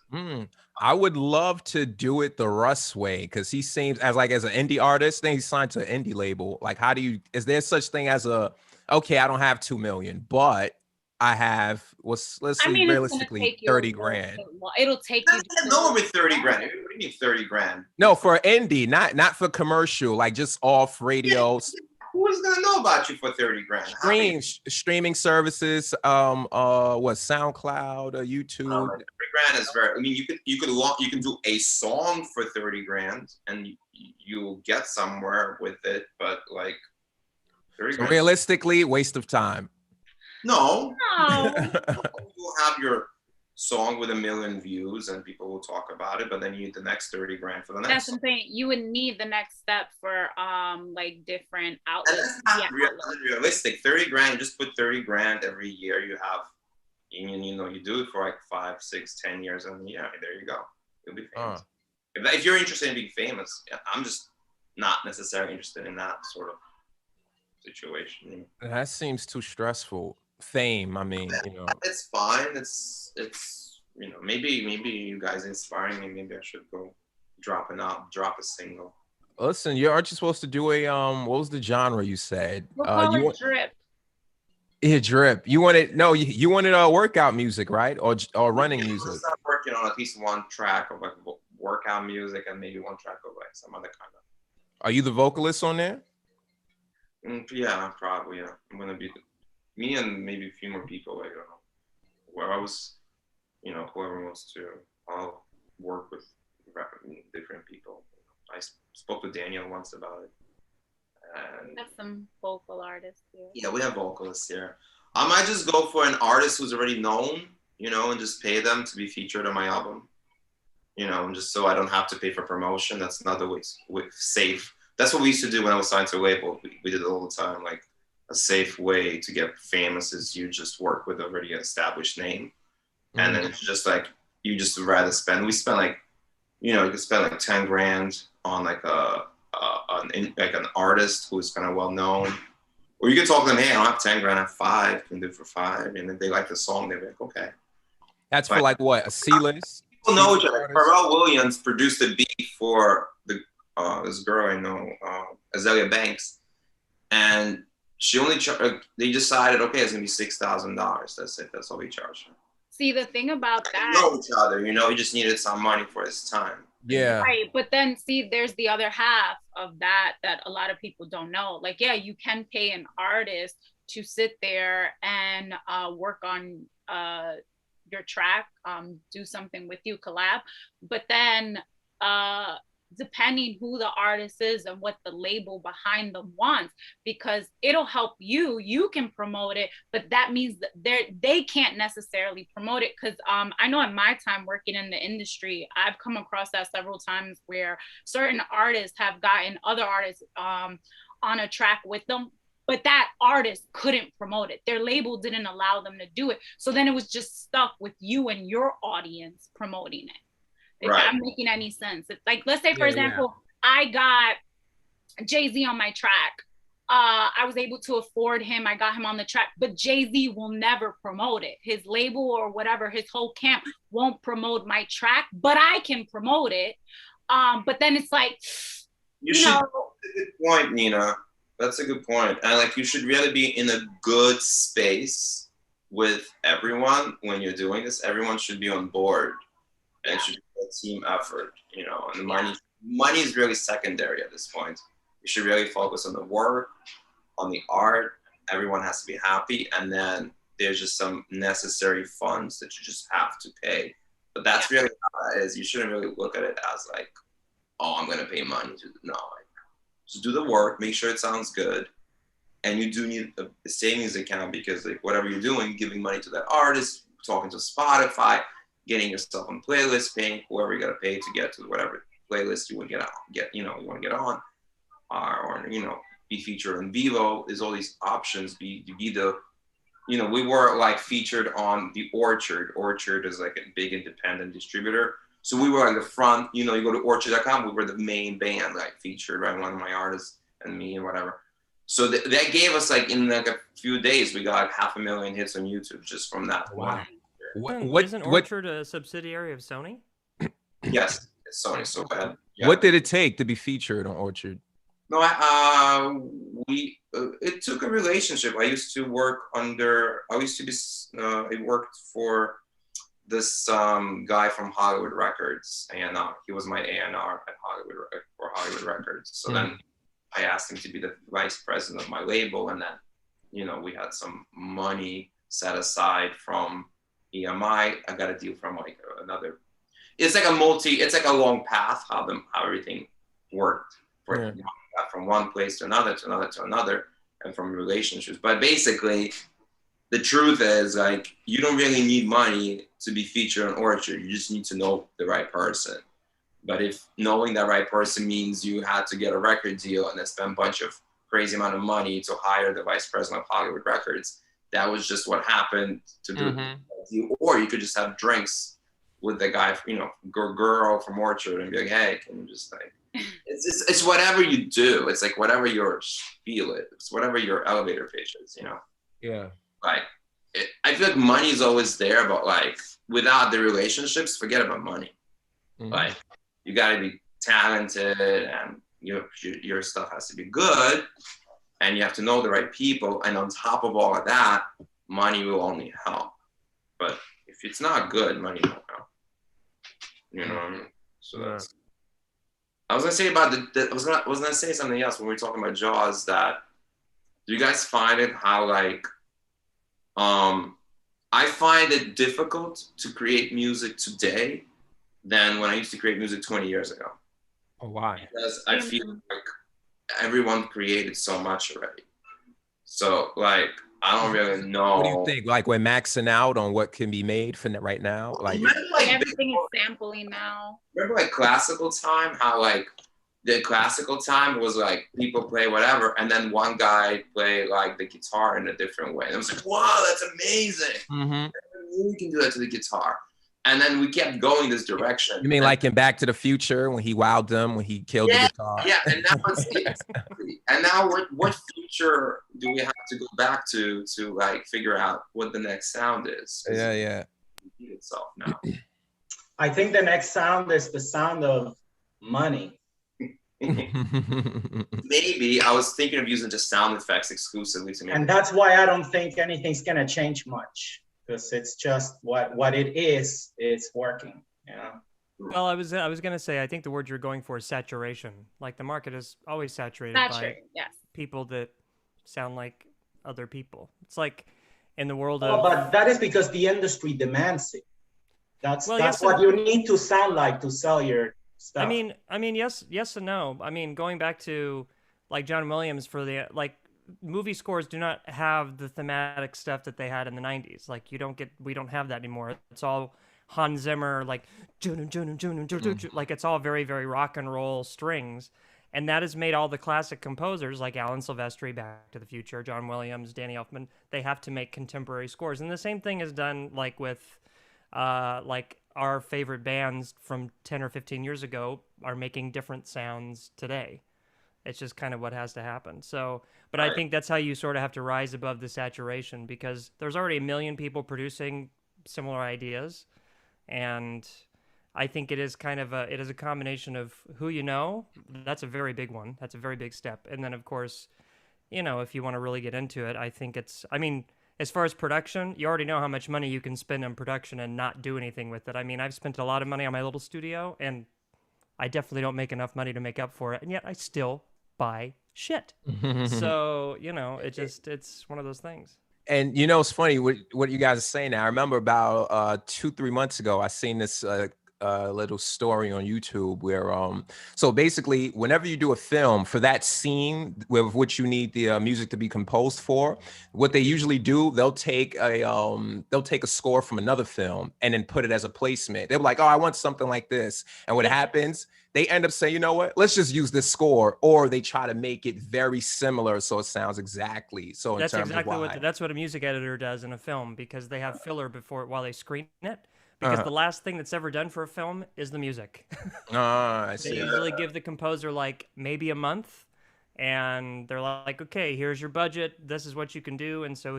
I would love to do it the Russ way, because he seems as an indie artist. Then he's signed to an indie label. Like, how do you? Is there such thing as okay, I don't have 2 million, but I have realistically 30 grand. It'll take you. No, with 30 grand. What do you mean 30 grand? No, for indie, not for commercial, like just off radio. Who is gonna know about you for 30 grand? Streaming services, SoundCloud or YouTube. 30 grand is very. I mean, you can do a song for 30 grand and you'll get somewhere with it, but like 30 grand. Realistically, waste of time. No. You'll have your song with 1 million views and people will talk about it, but then you need the next 30 grand for the next. That's what I'm saying. You would need the next step for like different outlets. And that's not realistic. 30 grand, just put 30 grand every year. You have, you do it for like 5, 6, 10 years, and there you go. You'll be famous. If you're interested in being famous, I'm just not necessarily interested in that sort of situation. That seems too stressful. fame. I mean, you know. It's fine. It's maybe you guys inspiring me. Maybe I should go drop a single. Listen, aren't you supposed to do a what was the genre you said? We'll call You it want drip. drip. You wanted you wanted workout music, right? Or running music. Start working on at least one track of like workout music and maybe one track of like some other kind of. Are you the vocalist on there? Yeah, probably. Yeah, I'm gonna be me and maybe a few more people. Like, I don't know. Where I was, whoever wants to, I'll work with different people. I spoke to Daniel once about it. And That's some vocal artists here. yeah, we have vocalists here. I might just go for an artist who's already known, and just pay them to be featured on my album. Just so I don't have to pay for promotion. That's another way safe. That's what we used to do when I was signed to a label. We did it all the time. Like a safe way to get famous is you just work with already established name. And then it's just like, you just rather spend, we spent like, you could spend like 10 grand on like an artist who's kind of well known. Or you could talk to them, hey, I don't have 10 grand, I have 5, can do it for 5. And if they like the song, they're like, okay. That's for like what, a C-list? People know each other. Pharrell Williams produced a beat for this girl I know, Azalea Banks. And she only they decided, okay, it's gonna be $6,000. That's it. That's all we charged her. See, the thing about that, know each other, he just needed some money for his time. Yeah. right? But then, see, there's the other half of that a lot of people don't know. Like, yeah, you can pay an artist to sit there and work on your track, do something with you, collab. But then, depending who the artist is and what the label behind them wants, because it'll help you can promote it, but that means that they can't necessarily promote it. Because I know in my time working in the industry, I've come across that several times where certain artists have gotten other artists on a track with them, but that artist couldn't promote it. Their label didn't allow them to do it. So then it was just stuck with you and your audience promoting it. If I'm making any sense. It's like, let's say, for example, I got Jay-Z on my track. I was able to afford him. I got him on the track, but Jay-Z will never promote it. His label or whatever, his whole camp won't promote my track, but I can promote it. But then it's like, you know. That's a good point, Nina. That's a good point. And like, you should really be in a good space with everyone when you're doing this. Everyone should be on board. And it should be a team effort, and money is really secondary at this point. You should really focus on the work, on the art. Everyone has to be happy. And then there's just some necessary funds that you just have to pay. But that's really how it is. You shouldn't really look at it as like, oh, I'm going to pay money to, no, like, just do the work, make sure it sounds good. And you do need a savings account because like whatever you're doing, giving money to that artist, talking to Spotify, getting yourself on playlists, paying whoever you gotta pay to get to whatever playlist you want to you want to get on, or be featured on Vivo. There's all these options. Be the, we were like featured on the Orchard. Orchard is like a big independent distributor. So we were like the front. You go to Orchard.com. We were the main band, like featured by one of my artists and me and whatever. So that gave us like in like a few days we got like 500,000 hits on YouTube just from that. Wow. Isn't Orchard a subsidiary of Sony? Yes, it's Sony. So bad. Yeah. What did it take to be featured on Orchard? No, it took a relationship. I used to I worked for this guy from Hollywood Records, and he was my A&R at Hollywood Records. So then I asked him to be the vice president of my label, and then, we had some money set aside from EMI. I got a deal from like another. It's like a long path how everything worked from one place to another, and from relationships. But basically, the truth is like you don't really need money to be featured on Orchard. You just need to know the right person. But if knowing that right person means you had to get a record deal and then spend a bunch of crazy amount of money to hire the vice president of Hollywood Records, that was just what happened to do. Or you could just have drinks with the guy, girl from Orchard, and be like, hey, can you just like, it's whatever you do. It's like whatever your feel it. It's whatever your elevator pitch is, Yeah. Like feel like money is always there, but like without the relationships, forget about money. Like you got to be talented, and your stuff has to be good, and you have to know the right people. And on top of all of that, money will only help. But if it's not good, money won't help. You know what I mean? So that's. I was gonna say about I was gonna say something else when we were talking about Jaws. That do you guys find it how like, I find it difficult to create music today than when I used to create music 20 years ago. Oh, why? Because I feel like everyone created so much already. So like, I don't really know. What do you think? Like we're maxing out on what can be made for right now? Like everything is sampling now. Remember like classical time, how like the classical time was like people play whatever, and then one guy play like the guitar in a different way. And it was like, wow, that's amazing. We can do that to the guitar. And then we kept going this direction. You mean like in Back to the Future when he wowed them, when he killed the guitar? Yeah, and now and now what future do we have to go back to like figure out what the next sound is? Yeah. Itself now. I think the next sound is the sound of money. Maybe I was thinking of using just sound effects exclusively to make. And that's why I don't think anything's gonna change much, because it's just what it is. It's working. Yeah. Well, I was gonna say I think the word you're going for is saturation. Like the market is always saturated by people that sound like other people. It's like in the world of. But that is because the industry demands it. That's what you need to sound like to sell your stuff. I mean, yes and no. I mean, going back to like John Williams for the like movie scores do not have the thematic stuff that they had in the 90s. Like we don't have that anymore. It's all Hans Zimmer, like like it's all very, very rock and roll strings. And that has made all the classic composers like Alan Silvestri, Back to the Future, John Williams, Danny Elfman, they have to make contemporary scores. And the same thing is done like with like our favorite bands from 10 or 15 years ago are making different sounds today. It's just kind of what has to happen. So, but I think that's how you sort of have to rise above the saturation, because there's already a million people producing similar ideas. And I think it is kind of it is a combination of who you know. That's a very big one. That's a very big step. And then of course, you know, if you want to really get into it, I think I mean, as far as production, you already know how much money you can spend on production and not do anything with it. I mean, I've spent a lot of money on my little studio, and I definitely don't make enough money to make up for it. And yet I still buy shit. So, you know, it's one of those things. And you know, it's funny what you guys are saying now. I remember about 2-3 months ago, I seen this little story on YouTube where so basically whenever you do a film for that scene with which you need the music to be composed for, what they usually do, they'll take a score from another film and then put it as a placement. They're like, oh, I want something like this. And what happens, they end up saying, you know what, let's just use this score, or they try to make it very similar so it sounds exactly. So that's exactly that's what a music editor does in a film, because they have filler while they screen it. Because the last thing that's ever done for a film is the music. I see. They usually give the composer like maybe a month, and they're like, okay, here's your budget. This is what you can do. And so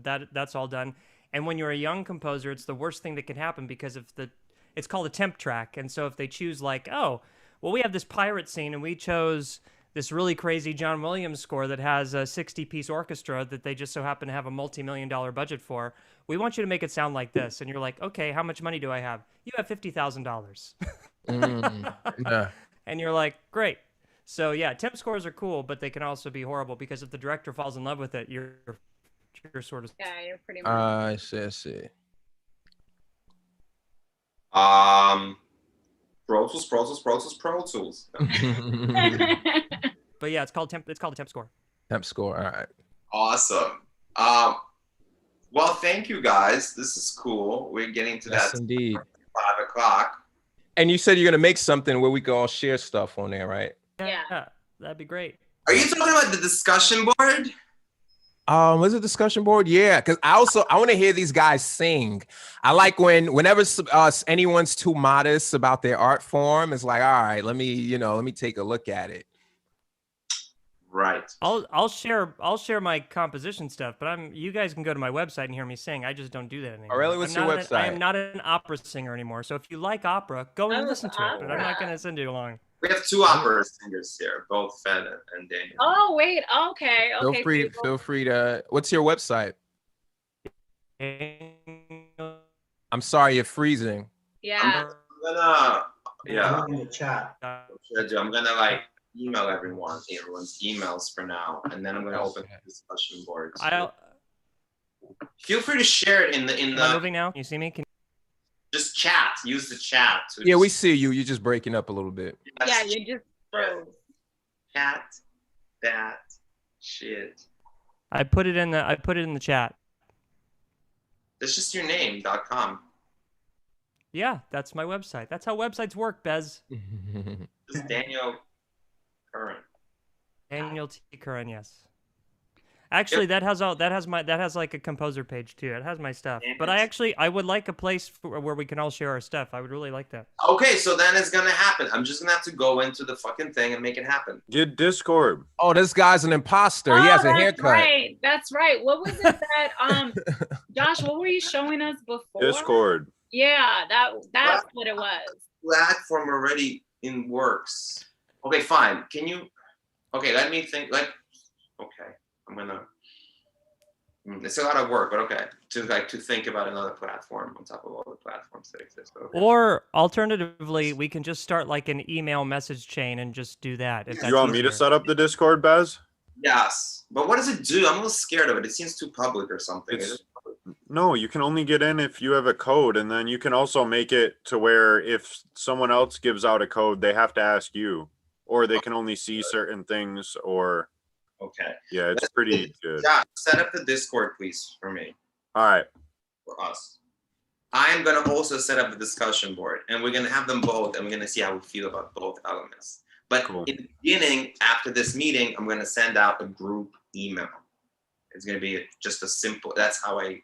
that's all done. And when you're a young composer, it's the worst thing that can happen, because it's called a temp track. And so if they choose like, oh, well, we have this pirate scene and we chose this really crazy John Williams score that has a 60-piece orchestra that they just so happen to have a multi-million-dollar budget for. We want you to make it sound like this. And you're like, okay, how much money do I have? You have $50,000. Yeah. And you're like, great. So yeah, temp scores are cool, but they can also be horrible, because if the director falls in love with it, you're sort of... Yeah, you're pretty much... I see. Pro Tools. But yeah, it's called a temp score. Temp score. All right. Awesome. Well, thank you guys. This is cool. We're getting to that. Indeed. 5 o'clock. And you said you're gonna make something where we can all share stuff on there, right? Yeah, that'd be great. Are you talking about the discussion board? Was it discussion board? Yeah, because I want to hear these guys sing. I like whenever anyone's too modest about their art form, it's like, all right, let me take a look at it. Right. I'll share my composition stuff, but you guys can go to my website and hear me sing. I just don't do that anymore. Oh, really? What's your website? I am not an opera singer anymore. So if you like opera, go and listen to it. But I'm not going to send you along. We have 2 opera singers here, both Fed and Daniel. Oh wait, okay. Feel free to. What's your website? I'm sorry, you're freezing. Yeah. I'm gonna in the chat. I'm gonna like email everyone's emails for now, and then I'm gonna open the discussion boards. Feel free to share it in the. Am I moving now? You see me? Just chat. Use the chat. Yeah, we see you. You're just breaking up a little bit. Yeah, you just froze. Chat that shit. I put it in the chat. It's just your name.com. Yeah, that's my website. That's how websites work, Bez. It's Daniel Curran. Daniel T. Curran, yes. Actually, that has like a composer page too. It has my stuff. But I would like a place where we can all share our stuff. I would really like that. Okay, so then it's gonna happen. I'm just gonna have to go into the fucking thing and make it happen. Get Discord. Oh, this guy's an imposter. He has a haircut. Right. That's right. What was it that Josh, what were you showing us before? Discord. Yeah, that's what it was. Platform already in works. Okay, fine. Can you? Okay, let me think. Okay, I'm gonna. It's a lot of work, but okay. To think about another platform on top of all the platforms that exist. Okay. Or alternatively, we can just start like an email message chain and just do that. If that's You want me to set up the Discord, Bez? Yes, but what does it do? I'm a little scared of it. It seems too public or something. No, you can only get in if you have a code, and then you can also make it to where if someone else gives out a code, they have to ask you, or they can only see certain things, or... Okay. Yeah, it's pretty good. Yeah, set up the Discord, please, for me. All right. For us. I'm going to also set up the discussion board, and we're going to have them both, and we're going to see how we feel about both elements. But in the beginning, after this meeting, I'm going to send out a group email. It's going to be just a simple, that's how you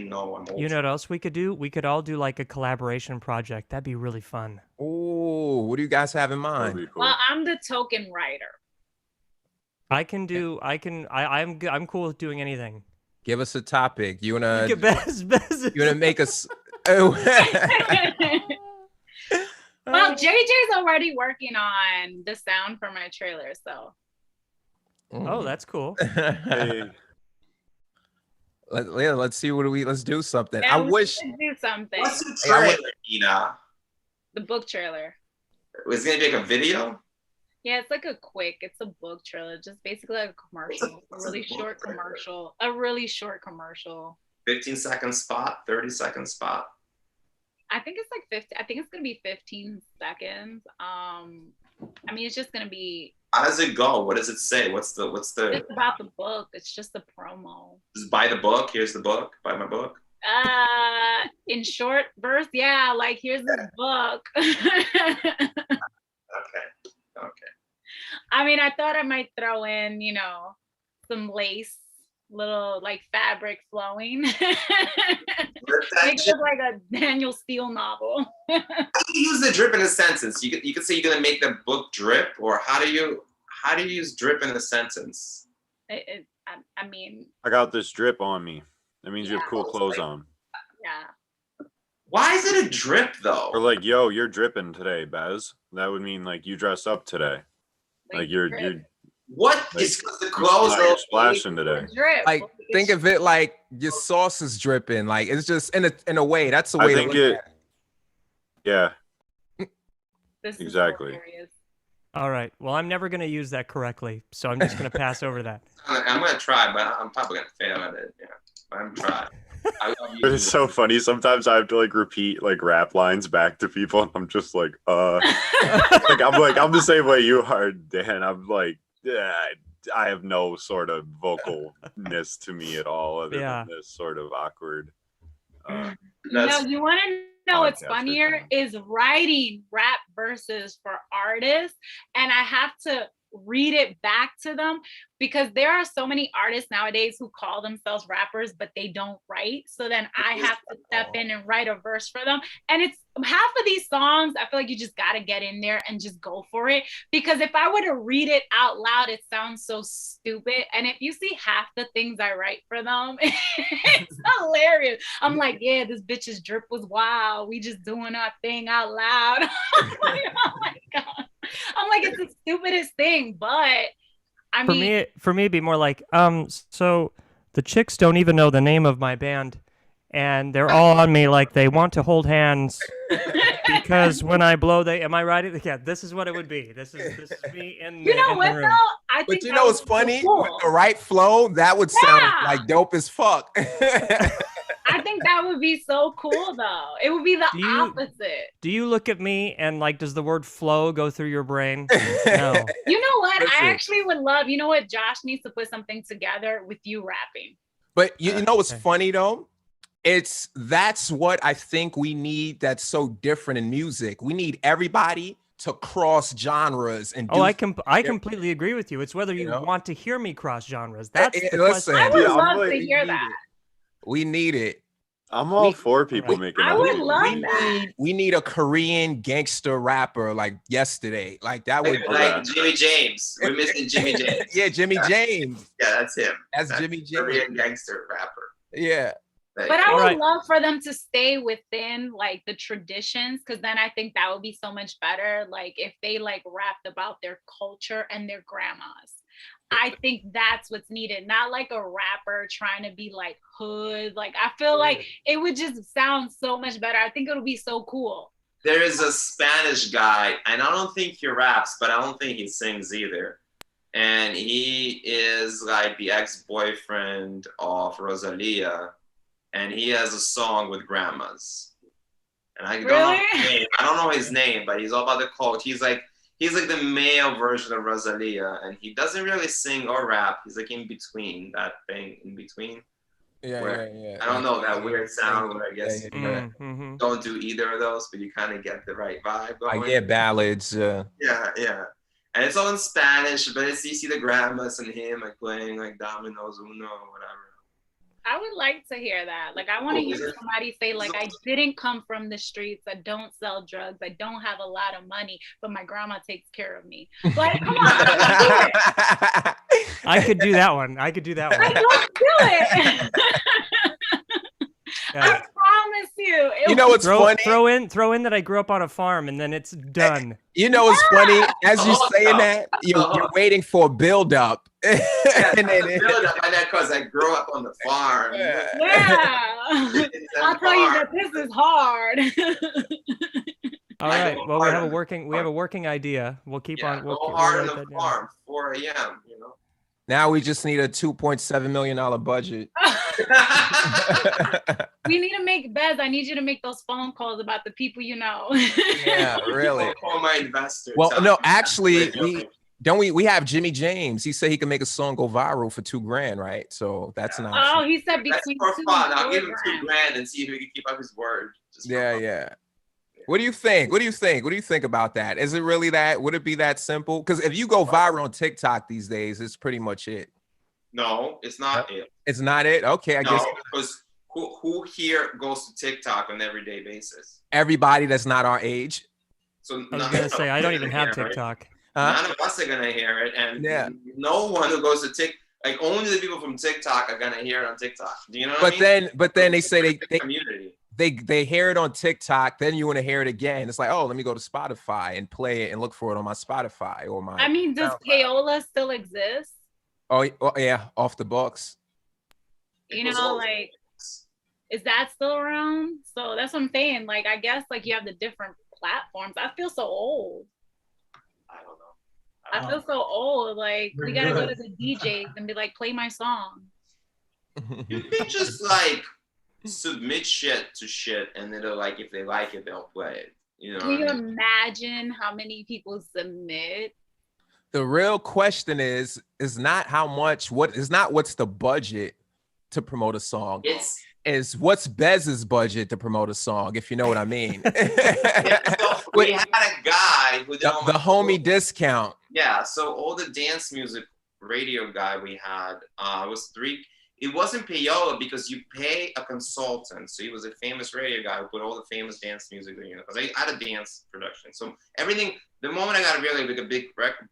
know I'm old. You know what else we could do? We could all do like a collaboration project. That'd be really fun. Oh, what do you guys have in mind? Cool. Well, I'm the token writer. I'm cool with doing anything. Give us a topic. You wanna make us? Well, JJ's already working on the sound for my trailer, so. Oh, that's cool. Hey. Let's see let's do something. Yeah, I wish do something. What's the trailer, Ina? The book trailer. Is it gonna be like a video? Yeah, it's like it's a book trailer, just basically like a commercial, a really short commercial. 15-second spot, 30-second spot. I think it's like 50. I think it's gonna be 15 seconds. I mean, it's just gonna be. How does it go? What does it say? What's the? It's about the book. It's just a promo. Just buy the book. Here's the book. Buy my book. In short verse, yeah, like here's this book. Okay. I mean, I thought I might throw in, some lace, little like fabric flowing. Make it like a Daniel Steele novel. How do you use the drip in a sentence? You could say you're gonna make the book drip, or how do you use drip in a sentence? I mean, I got this drip on me. That means you have cool clothes on. Yeah. Why is it a drip though? Or like, yo, you're dripping today, Bez. That would mean like you dress up today. Like you're what like, is the clothes you're splashing today. Drip. like think of it like your sauce is dripping. Like it's just in a way. That's the way I think to look at it. Yeah. This Exactly. All right. Well, I'm never going to use that correctly, so I'm just going to pass over that. I'm gonna try, but I'm probably gonna fail at it. Yeah, but I'm trying. It's so funny. Sometimes I have to like repeat like rap lines back to people, and I'm just like, I'm the same way you are, Dan. I'm like, yeah, I have no sort of vocalness to me at all, other than this sort of awkward. No, you want to know what's funnier is writing rap verses for artists, and I have to read it back to them, because there are so many artists nowadays who call themselves rappers, but they don't write. So then I have to step in and write a verse for them. And it's half of these songs, I feel like you just got to get in there and just go for it. Because if I were to read it out loud, it sounds so stupid. And if you see half the things I write for them, it's hilarious. I'm like, yeah, this bitch's drip was wild. We just doing our thing out loud. Like, oh my God. I'm like, it's the stupidest thing, but I mean, for me, it'd be more like, so the chicks don't even know the name of my band, and they're all on me like they want to hold hands because when I blow, am I right? Yeah, this is what it would be. This is me in the you know in what the room. though? I think But you know what's funny? cool. With the right flow, that would sound like dope as fuck. I think that would be so cool though. It would be the opposite. Do you look at me and like, does the word flow go through your brain? No. You know what? Listen. I actually would love, you know what? Josh needs to put something together with you rapping. But you know what's funny though? That's what I think we need that's so different in music. We need everybody to cross genres and do I completely agree with you. It's whether you want to hear me cross genres. That's the listen, question. I would love to hear that. We need it. I'm all for people making. I would love that. We need a Korean gangster rapper like yesterday. Like that would like Jimmy James. We're missing Jimmy James. Yeah, Jimmy James. Yeah, that's him. That's Jimmy James. Korean gangster rapper. Yeah. Like, But I would love for them to stay within like the traditions, because then I think that would be so much better. Like if they like rapped about their culture and their grandmas. I think that's what's needed, not like a rapper trying to be like hood. Like I feel like it would just sound so much better. I think it'll be so cool. there is a Spanish guy, and I don't think he raps, but I don't think he sings either. And he is like the ex-boyfriend of Rosalia, and he has a song with grandmas. And I don't know his name. I don't know his name, but he's all about the cult. He's like the male version of Rosalia, and he doesn't really sing or rap. He's like in between, that thing in between. Yeah. I don't know, that weird sound where I guess don't do either of those, but you kind of get the right vibe going. I get ballads. Yeah. And it's all in Spanish, but you see the grandmas and him like playing like Domino's Uno or whatever. I would like to hear that. Like, I want to hear somebody say, like, I didn't come from the streets. I don't sell drugs. I don't have a lot of money, but my grandma takes care of me. Like, come on. I could do that one. I could do that one. I don't do it. Yeah. I promise you. You know what's funny? Throw in that I grew up on a farm, and then it's done. You know what's funny? As you're saying that, you're waiting for a build up. And then build up, and because I grew up on the farm. Yeah. I'll tell you that this is hard. All right. Well, we have a working idea. We'll keep on. We'll go hard on the farm. 4 a.m. You know. Now we just need a $2.7 million budget. We need to make Bez. I need you to make those phone calls about the people you know. Yeah, really. Call my investors. Well, no, actually, we have Jimmy James. He said he can make a song go viral for $2,000, right? So that's an option. Oh, he said between for $2,000 fun. and I'll give him $4,000. $2,000 and see if he can keep up his word. Yeah. What do you think? What do you think about that? Is it really that? Would it be that simple? Because if you go viral on TikTok these days, it's pretty much it. No, it's not it. It's not it? Okay, I guess. Because who here goes to TikTok on an everyday basis? Everybody that's not our age. So I was gonna say I don't even have TikTok. None of us are gonna hear it, and no one who goes to TikTok. Like only the people from TikTok are gonna hear it on TikTok. Do you know what I mean? But then they say they community. They hear it on TikTok, then you want to hear it again. It's like, oh, let me go to Spotify and play it and look for it on my Spotify or my. I mean, does payola still exist? Oh yeah, off the books. You know, like, is that still around? So that's what I'm saying. Like, I guess like you have the different platforms. I feel so old. I don't know. I feel so old. Like we gotta go to the DJs and be like, play my song. You can just like submit shit to shit, and it'll like if they like it, they'll play it. You know. Can you imagine how many people submit? The real question is not how much. What's the budget to promote a song? Is what's Bez's budget to promote a song, if you know what I mean. We had a guy who did the homie discount. Yeah, so all the dance music radio guy we had was three. It wasn't payola because you pay a consultant. So he was a famous radio guy who put all the famous dance music in. Because I had a dance production, so everything. The moment I got really like a big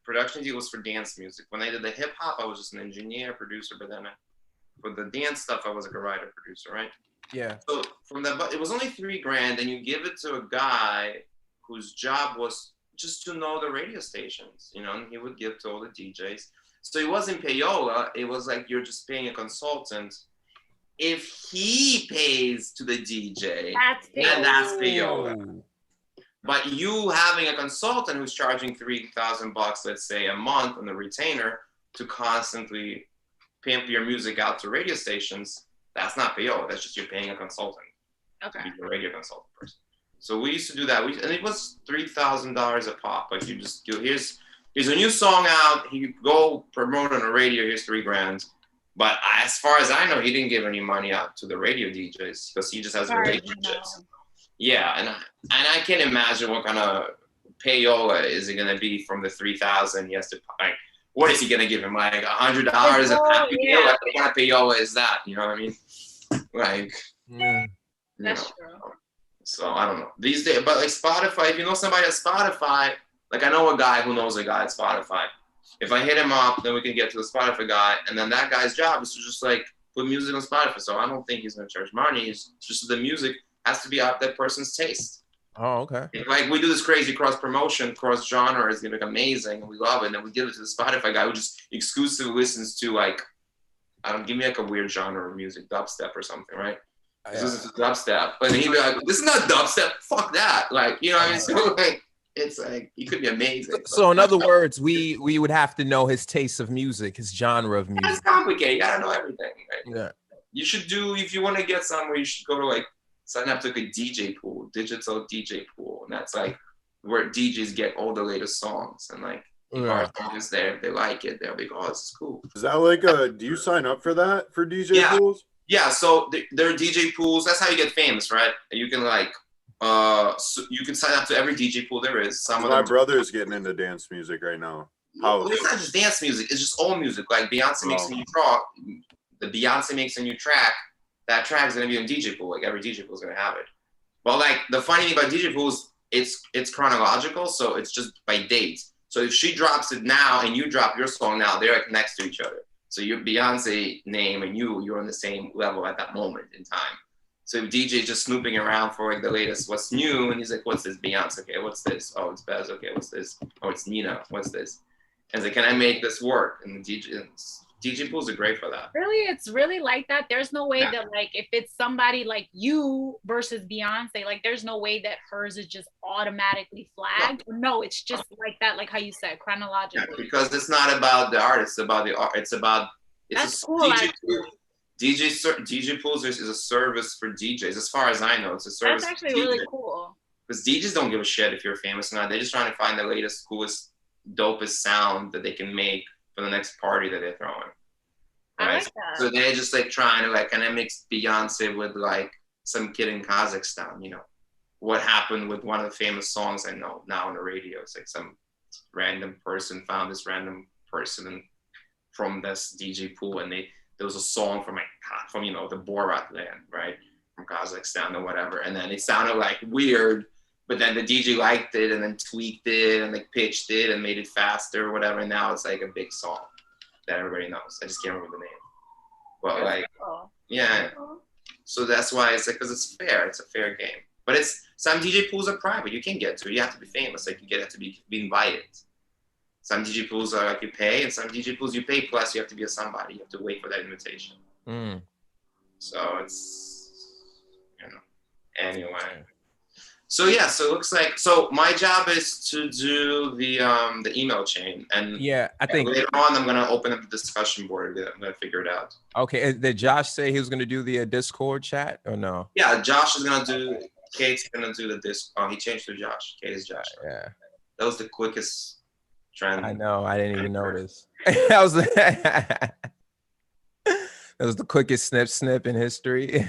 production deal was for dance music. When I did the hip hop, I was just an engineer, producer. But then for the dance stuff, I was like a writer, producer, right? Yeah. So from that, but it was only $3,000, and you give it to a guy whose job was just to know the radio stations, you know, and he would give to all the DJs. So it wasn't payola. It was like you're just paying a consultant. If he pays to the DJ, then that's payola. But you having a consultant who's charging $3,000, let's say, a month on the retainer to constantly pimp your music out to radio stations, that's not payola. That's just you're paying a consultant. Okay. To be a radio consultant person. So we used to do that. And it was $3,000 a pop. Like you just go, here's a new song out. You go promote on the radio. Here's $3,000. But as far as I know, he didn't give any money out to the radio DJs because he just has relationships. Yeah, and I can't imagine what kind of payola is it gonna be from the $3,000 he has to like. What is he gonna give him? Like $100 a happy meal? Like what kind of payola is that? You know what I mean? Like, that's true. So I don't know these days, but like Spotify, if you know somebody at Spotify, like I know a guy who knows a guy at Spotify. If I hit him up, then we can get to the Spotify guy, and then that guy's job is to just like put music on Spotify. So I don't think he's gonna charge money. It's just the music has to be out that person's taste. Oh, okay. If, like we do this crazy cross promotion, cross genre is gonna be amazing, and we love it. And then we give it to the Spotify guy who just exclusively listens to like, I don't give me like a weird genre of music, dubstep or something, right? This is dubstep, and he'd be like, "This is not dubstep. Fuck that!" Like, you know what I mean? So like, it's like he could be amazing. So in other words, we would have to know his taste of music, his genre of music. It's complicated. You gotta know everything. Right? Yeah. You should do if you want to get somewhere. You should go to like sign up to like a DJ pool, digital DJ pool, and that's like where DJs get all the latest songs and like. Our songs there, if they like it, they'll be like, "Oh, this is cool." Is that like do you sign up for that for DJ pools? Yeah, so there are DJ pools. That's how you get famous, right? You can like, so you can sign up to every DJ pool there is. Some of my brother's getting into dance music right now. Well, it's not just dance music; it's just all music. Like Beyonce makes a new track, the Beyonce makes a new track. That track is gonna be on DJ pool. Like every DJ pool is gonna have it. But like the funny thing about DJ pools, it's chronological, so it's just by date. So if she drops it now and you drop your song now, they're like next to each other. So your Beyonce name and you're on the same level at that moment in time. So if DJ just snooping around for like the latest, what's new, and he's like, what's this Beyonce? Okay, what's this? Oh, it's Bez. Okay, what's this? Oh, it's Nina. What's this? And like, can I make this work? And the DJ pools are great for that. Really, it's really like that. There's no way that like if it's somebody like you versus Beyonce, like there's no way that hers is just automatically flagged. No, it's just like that, like how you said, chronologically. Yeah, because it's not about the artist, it's about the art. It's that's cool. DJ pools is a service for DJs. As far as I know, it's a service. That's actually really cool. Because DJs don't give a shit if you're famous or not. They're just trying to find the latest, coolest, dopest sound that they can make for the next party that they're throwing. Right? I like that. So they're just like trying to like, can I mix Beyonce with like some kid in Kazakhstan? You know, what happened with one of the famous songs I know now on the radio? It's like some random person found this random person from this DJ pool, and there was a song from you know the Borat land, right, from Kazakhstan or whatever, and then it sounded like weird, but then the DJ liked it and then tweaked it and like pitched it and made it faster or whatever, and now it's like a big song that everybody knows. I just can't remember the name, but like yeah, so that's why it's like because it's fair, it's a fair game. But it's some DJ pools are private, you can't get to. You have to be famous, like you have to be invited. Some DJ pools are like you pay, and some DJ pools you pay plus you have to be a somebody. You have to wait for that invitation. So it's, you know, anyway. So yeah, so it looks like, so my job is to do the email chain, and I think later on I'm gonna open up the discussion board. I'm gonna figure it out. Okay, did Josh say he was gonna do the Discord chat or no? Yeah, Josh is gonna do. Kate's gonna do the disc. Oh, he changed to Josh. Kate is Josh. Yeah, that was the quickest trend. I know. I didn't even notice. that was the quickest snip in history.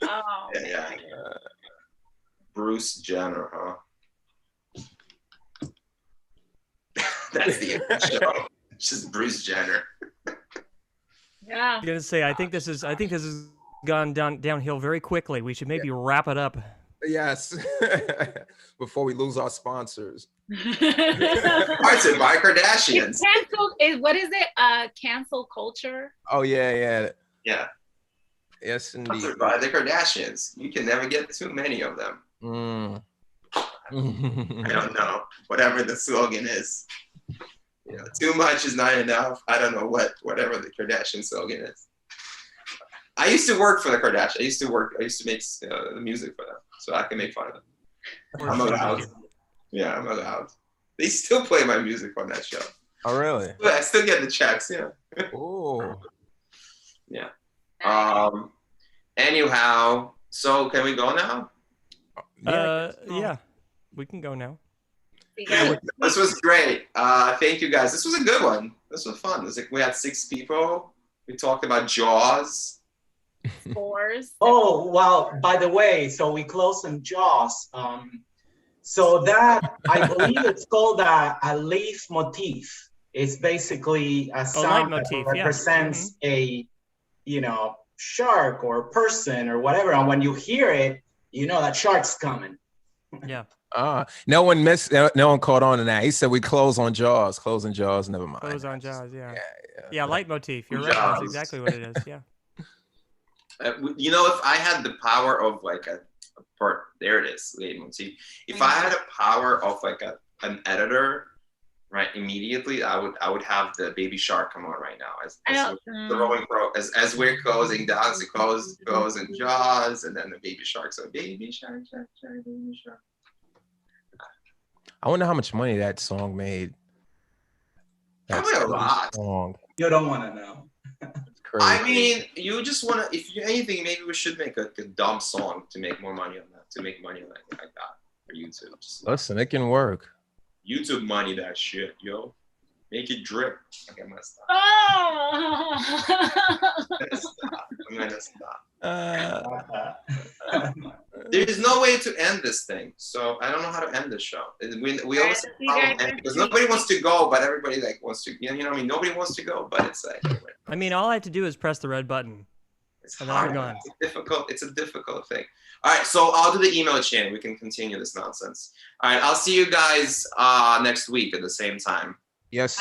Oh, yeah. Bruce Jenner, huh? That's the show. It's just Bruce Jenner. Yeah. I'm gonna say I think this has gone downhill very quickly. We should maybe wrap it up. Yes. Before we lose our sponsors. Sponsored by Kardashians. What is it? Cancel culture. Oh yeah. Yeah. Yes, indeed. Sponsored by the Kardashians. You can never get too many of them. I don't know. Whatever the slogan is. You know, too much is not enough. I don't know whatever the Kardashian slogan is. I used to work for the Kardashians. I used to make the music for them, so I can make fun of them. I'm allowed. Yeah, I'm allowed. They still play my music on that show. Oh, really? But I still get the checks. Yeah. Oh. Yeah. Anyhow, so can we go now? Yeah, we can go now. This was great. Thank you guys. This was a good one. This was fun. We had 6 people. We talked about Jaws. Scores. Oh, well, by the way, so we closed on Jaws. So that, I believe it's called a leaf motif. It's basically a sound that represents a, shark or person or whatever. And when you hear it, you know that shark's coming. Yeah. No one caught on to that. He said we close on Jaws. Closing Jaws, never mind. Close on Jaws, yeah. Yeah, leitmotif. You're right. That's exactly what it is. Yeah. If I had the power of like a part, there it is, leitmotif. If I had a power of like an editor, right, immediately I would have the baby shark come on right now as we're closing down. So goes in Jaws, and then the baby shark. So baby shark, baby shark. I wonder how much money that song made. Probably a lot. You don't want to know. I mean, you just want to. If you anything, maybe we should make a dumb song to make more money on that. To make money like that for YouTube. Listen, it can work. YouTube money, that shit, yo. Make it drip. Okay, I'm gonna stop. Oh. I'm gonna stop. There's no way to end this thing, so I don't know how to end this show. We always have a problem because nobody wants to go, but everybody like wants to. You know what I mean? Nobody wants to go, but it's like. Anyway. I mean, all I have to do is press the red button. It's hard. It's a difficult thing. All right, so I'll do the email chain. We can continue this nonsense. All right, I'll see you guys next week at the same time. Yes.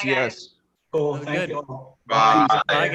Cool. Thank you all. Bye. Bye, guys.